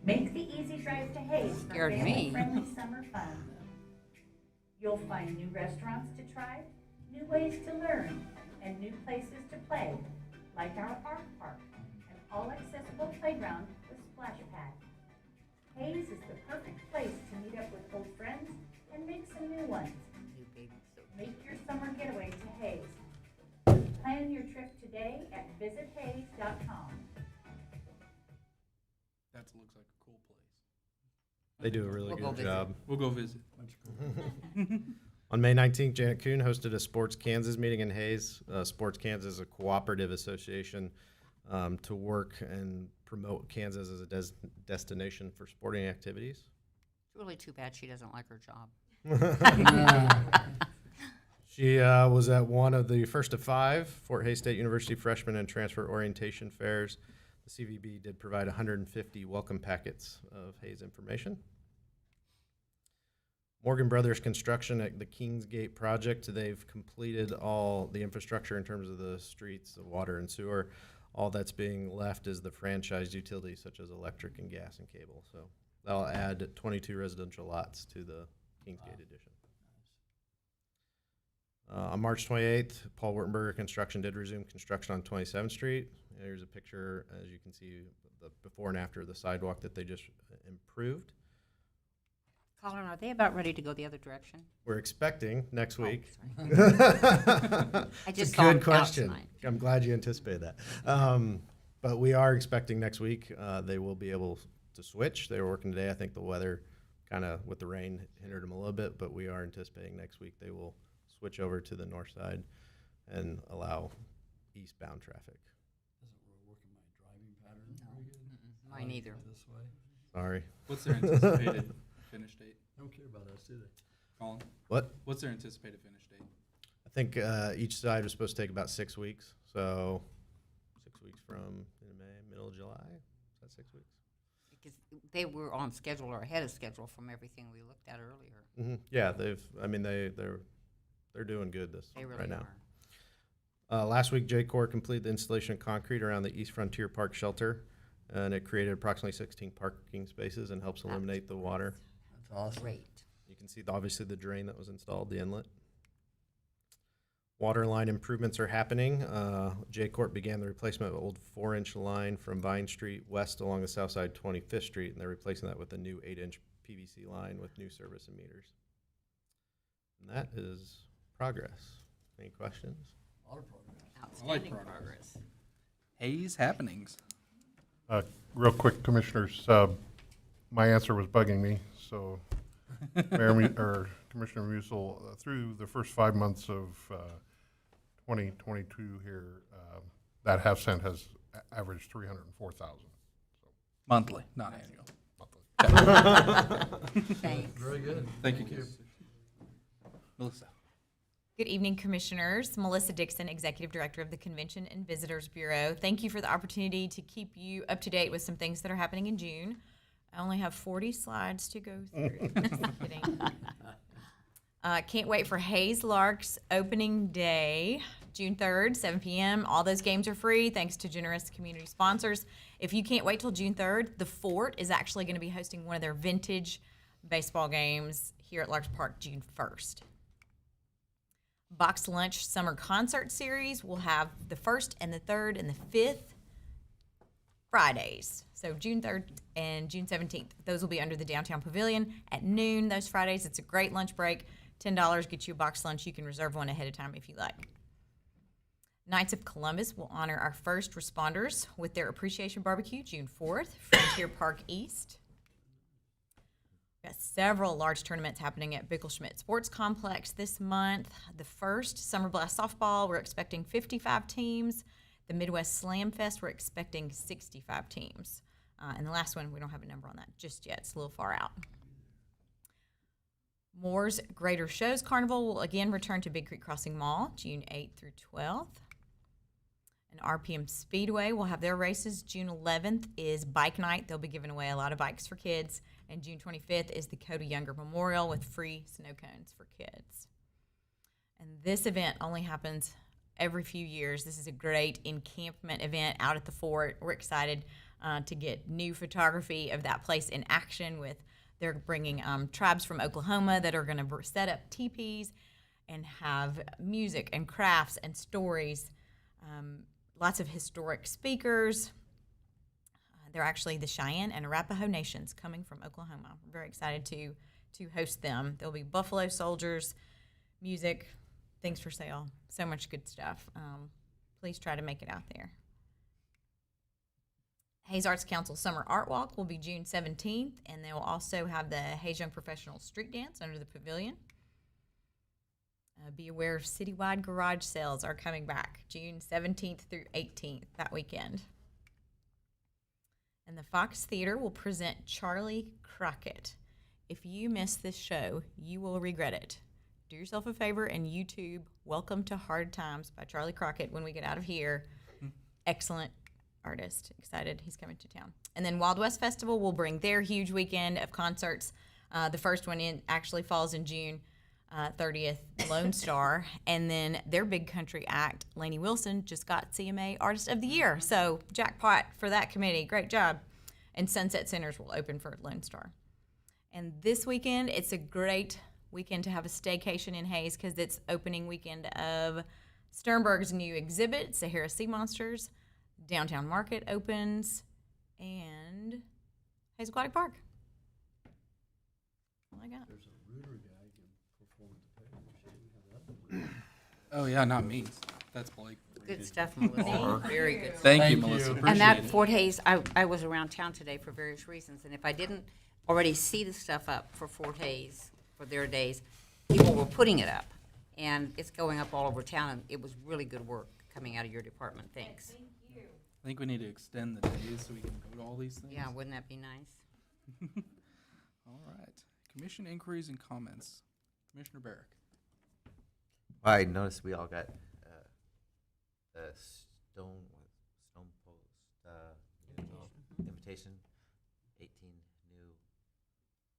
Make the easy drive to Hayes for Scared me. family-friendly summer fun. You'll find new restaurants to try, new ways to learn, and new places to play, like our Arc Park, an all-accessible playground with splash pad. Hayes is the perfect place to meet up with old friends and make some new ones. You baby, so Make your summer getaway to Hayes. Plan your trip today at visithays.com. That looks like a cool place. They do a really We'll go good visit. job. We'll go visit. On May 19th, Janet Kuhn hosted a Sports Kansas meeting in Hayes. Sports Kansas is a cooperative association to work and promote Kansas as a destination for sporting activities. it's really too bad she doesn't like her job. She was at one of the first of 5 Fort Hays State University freshman and transfer orientation fairs. The CVB did provide 150 welcome packets of Hayes information. Morgan Brothers Construction at the Kingsgate project, they've completed all the infrastructure in terms of the streets, the water and sewer. All that's being left is the franchised utilities such as electric and gas and cable. So that'll add 22 residential lots to the Kingsgate edition. On March 28th, Paul Wurtenberger Construction did resume construction on 27th Street. Here's a picture, as you can see, the before and after the sidewalk that they just improved. Colin, are they about ready to go the other direction? We're expecting next Oh, week. sorry. I I it's just a saw 'em good out question. tonight. I'm glad you anticipated that. But we are expecting next week they will be able to switch. They were working today. I think the weather kind of with the rain hindered them a little bit, but we are anticipating next week they will switch over to the north side and allow eastbound traffic. Doesn't work in my driving pattern No. very good. Mine either. This way. Sorry. What's their anticipated finish date, Don't care about us, do they? Colin? What? What's their anticipated finish date? I think each side was supposed to take about 6 weeks. So 6 weeks from May, middle of July. Is that 6 weeks? Because they were on schedule or ahead of schedule from everything we looked at earlier. Yeah, they're doing good They really right now. are. Last week, J-Corps completed the installation of concrete around the East Frontier Park shelter, and it created approximately 16 parking spaces and helps eliminate the water. That's awesome. Great. You can see obviously the drain that was installed, the inlet. Water line improvements are happening. J-Corp began the replacement of old 4-inch line from Vine Street west along the south side 25th Street, and they're replacing that with a new 8-inch PVC line with new service and meters. And that is progress. Any questions? A lot of progress. Outstanding progress. progress. Hayes happenings. Real quick, Commissioners, my answer was bugging me, so Commissioner Musil, through the first 5 months of 2022 here, that half cent has averaged 304,000. Monthly, not annual. Thanks. Very good. Thank you, Keith. Melissa. Good evening, Commissioners. Melissa Dixon, Executive Director of the Convention and Visitors Bureau. Thank you for the opportunity to keep you up to date with some things that are happening in June. I only have 40 slides to go through. Just kidding. Can't wait for Hayes Lark's opening day, June 3rd, 7 p.m. All those games are free thanks to generous community sponsors. If you can't wait till June 3rd, the Fort is actually going to be hosting one of their vintage baseball games here at Larks Park June 1st. Box Lunch Summer Concert Series will have the 1st and the 3rd and the 5th Fridays. So June 3rd and June 17th. Those will be under the Downtown Pavilion at noon those Fridays. It's a great lunch break. $10 gets you a box lunch. You can reserve one ahead of time if you like. Knights of Columbus will honor our first responders with their appreciation barbecue June 4th, Frontier Park East. Got several large tournaments happening at Bickelschmidt Sports Complex this month. The first, Summer Blast Softball, we're expecting 55 teams. The Midwest Slam Fest, we're expecting 65 teams. And the last one, we don't have a number on that just yet. It's a little far out. Moore's Greater Shows Carnival will again return to Big Creek Crossing Mall June 8th through 12th. And RPM Speedway will have their races. June 11th is Bike Night. They'll be giving away a lot of bikes for kids. And June 25th is the Cody Younger Memorial with free snow cones for kids. And this event only happens every few years. This is a great encampment event out at the fort. We're excited to get new photography of that place in action. They're bringing tribes from Oklahoma that are going to set up teepees and have music and crafts and stories. Lots of historic speakers. They're actually the Cheyenne and Arapaho nations coming from Oklahoma. We're very excited to host them. There'll be buffalo soldiers, music, things for sale, so much good stuff. Please try to make it out there. Hayes Arts Council Summer Art Walk will be June 17th, and they will also have the Hayes Young Professional Street Dance under the pavilion. Be aware of citywide garage sales are coming back June 17th through 18th that weekend. And the Fox Theater will present Charlie Crockett. If you miss this show, you will regret it. Do yourself a favor and YouTube Welcome to Hard Times by Charlie Crockett when we get out of here. Excellent artist. Excited he's coming to town. And then Wild West Festival will bring their huge weekend of concerts. The first one actually falls in June 30th, Lone Star. And then their big country act, Lainey Wilson, just got CMA Artist of the Year. So jackpot for that committee. Great job. And Sunset Centers will open for Lone Star. And this weekend, it's a great weekend to have a staycation in Hayes because it's opening weekend of Sternberg's new exhibit, Sahara Sea Monsters. Downtown Market opens, and Hayes Aquatic Park. All I got. There's a rooter guy who can perform at the pavilion. Oh, yeah, not me. That's Blake. Good stuff, Melissa. Very good stuff. Thank you, Melissa. Appreciate And that it. Fort Hayes, I was around town today for various reasons, and if I didn't already see the stuff up for Fort Hayes for their days, people were putting it up, and it's going up all over town, and it was really good work coming out of your department. Thanks. I think we need to extend the days so we can go to all these things. Yeah, wouldn't that be nice? All right. Commission inquiries and comments. Commissioner Barrick. I noticed we all got the stone post invitation. 18 new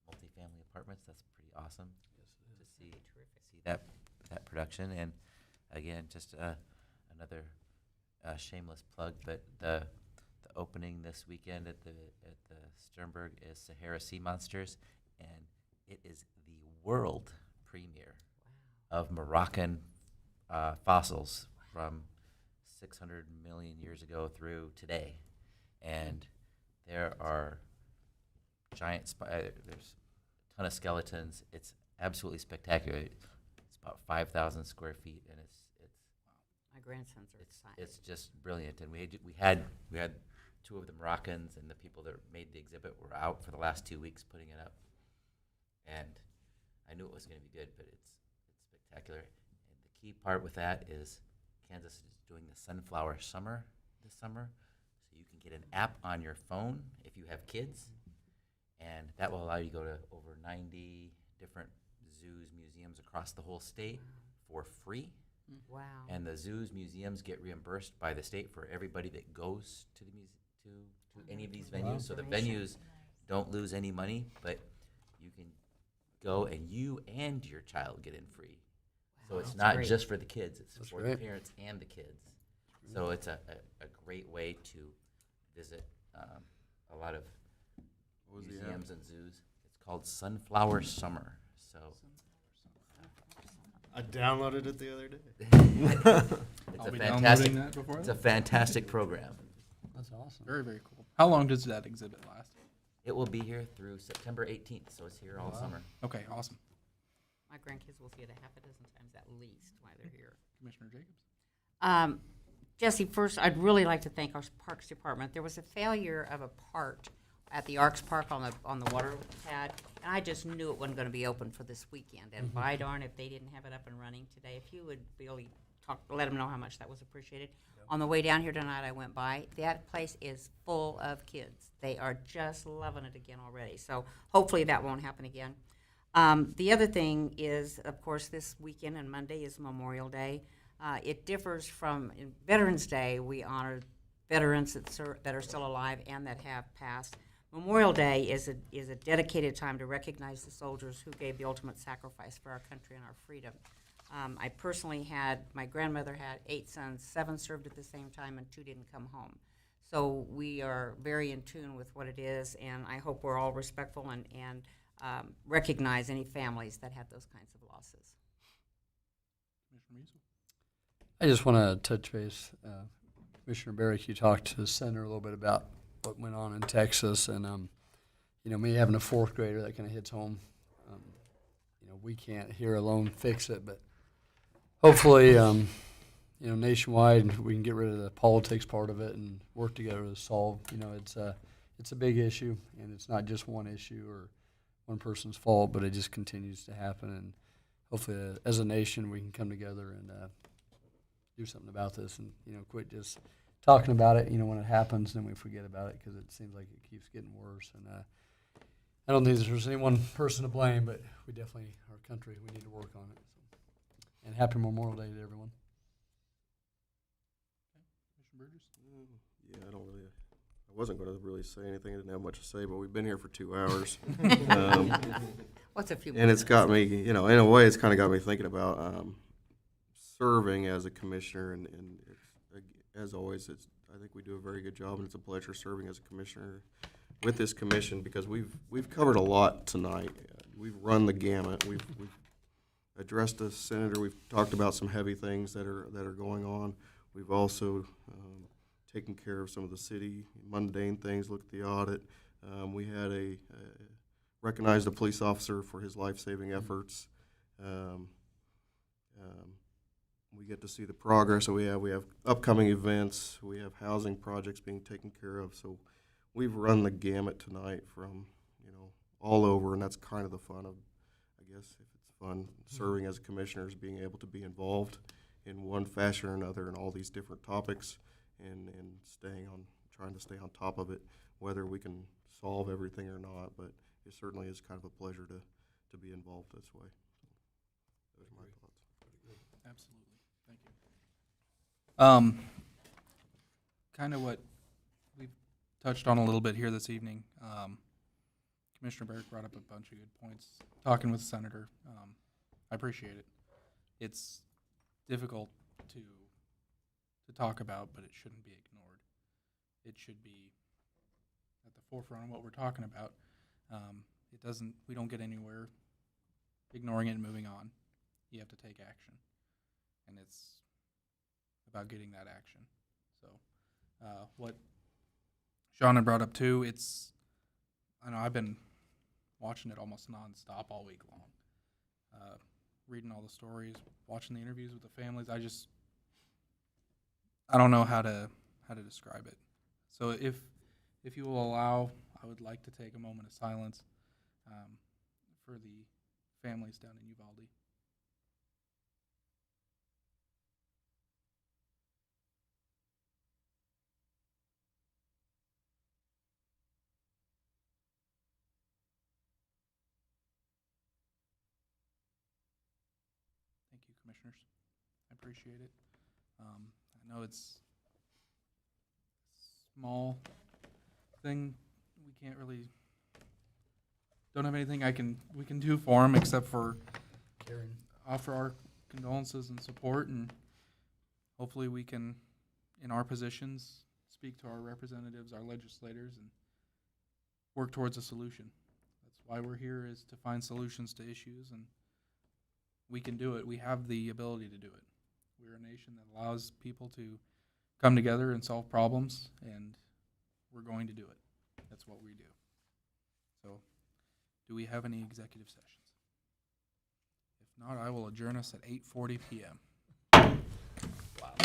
multifamily apartments. That's pretty awesome. To see that production, and again, just another shameless plug, but the opening this weekend at the Sternberg is Sahara Sea Monsters, and it is the world premiere of Moroccan fossils from 600 million years ago through today, and there are giant there's a ton of skeletons. It's absolutely spectacular. It's about 5,000 square feet, and it's My grandsons are excited. it's just brilliant. And we had two of the Moroccans, and the people that made the exhibit were out for the last 2 weeks putting it up, and I knew it was going to be good, but it's spectacular. And the key part with that is Kansas is doing the Sunflower Summer this summer, so you can get an app on your phone if you have kids, and that will allow you to go to over 90 different zoos, museums across the whole state for free. Wow. And the zoos, museums get reimbursed by the state for everybody that goes to the to any of these venues. So the venues don't lose any money, but you can go, and you and your child get in free. So it's That's not great. just for the kids, it's That's for great. the parents and the kids. So it's a great way to visit a lot of What was the app? museums and zoos. It's called Sunflower Summer. So I downloaded it the other day. it's I'll a be fantastic. downloading that before It's then. a fantastic program. That's awesome. Very, very cool. How long does that exhibit last? It will be here through September 18th, so it's here all summer. Okay, awesome. My grandkids will see it a half a dozen times at least while they're here. Commissioner Jacobs? Jesse, first, I'd really like to thank our Parks Department. There was a failure of a part at the Arcs Park on the water pad, and I just knew it wasn't going to be open for this weekend. And by darn, if they didn't have it up and running today, if you would really let them know how much that was appreciated. On the way down here tonight, I went by. That place is full of kids. They are just loving it again already. So hopefully that won't happen again. The other thing is, of course, this weekend and Monday is Memorial Day. It differs from in Veterans Day. We honor veterans that are still alive and that have passed. Memorial Day is a dedicated time to recognize the soldiers who gave the ultimate sacrifice for our country and our freedom. I personally my grandmother had 8 sons, 7 served at the same time, and 2 didn't come home. So we are very in tune with what it is, and I hope we're all respectful and recognize any families that had those kinds of losses. Commissioner Musil? I just want to touch base. Commissioner Barrick, you talked to the senator a little bit about what went on in Texas, and me having a 4th grader, that kind of hits home. We can't here alone fix it, but hopefully, nationwide we can get rid of the politics part of it and work together to solve. It's a big issue, and it's not just one issue or one person's fault, but it just continues to happen. And hopefully, as a nation, we can come together and do something about this, and quit just talking about it. When it happens, then we forget about it because it seems like it keeps getting worse. And I don't think there's any one person to blame, but we definitely, our country, we need to work on it. So. And happy Memorial Day to everyone. Commissioner Burgess? Yeah, I wasn't going to really say anything. I didn't have much to say, but we've been here for 2 hours. What's a few And it's got me, in a way, it's kind of got me thinking about serving as a commissioner. And as always, I think we do a very good job, and it's a pleasure serving as a commissioner with this commission because we've covered a lot tonight. We've run the gamut. We've addressed the senator. We've talked about some heavy things that are going on. We've also taken care of some of the city mundane things. Look at the audit. We had recognized a police officer for his life-saving efforts. We get to see the progress that we have. We have upcoming events. We have housing projects being taken care of. So we've run the gamut tonight from, all over, and that's kind of the fun of, I guess, if it's fun, serving as a commissioner is being able to be involved in one fashion or another in all these different topics and trying to stay on top of it, whether we can solve everything or not, but it certainly is kind of a pleasure to be involved this way. Those are my thoughts. Absolutely. Thank you. Kind of what we've touched on a little bit here this evening. Commissioner Barrett brought up a bunch of good points. Talking with the senator, I appreciate it. It's difficult to talk about, but it shouldn't be ignored. It should be at the forefront of what we're talking about. We don't get anywhere ignoring it and moving on. You have to take action, and it's about getting that action. So, what Sean had brought up too, I know I've been watching it almost nonstop all week long, reading all the stories, watching the interviews with the families. I don't know how to describe it. So if you will allow, I would like to take a moment of silence for the families down in Uvalde. Thank you, commissioners. I appreciate it. I know it's a small thing. We can't really don't have anything we can do for them except for Karen. offer our condolences and support, and hopefully we can, in our positions, speak to our representatives, our legislators, and work towards a solution. That's why we're here, is to find solutions to issues, and we can do it. We have the ability to do it. We're a nation that allows people to come together and solve problems, and we're going to do it. That's what we do. So, do we have any executive sessions? If not, I will adjourn us at 8:40 p.m. Wow.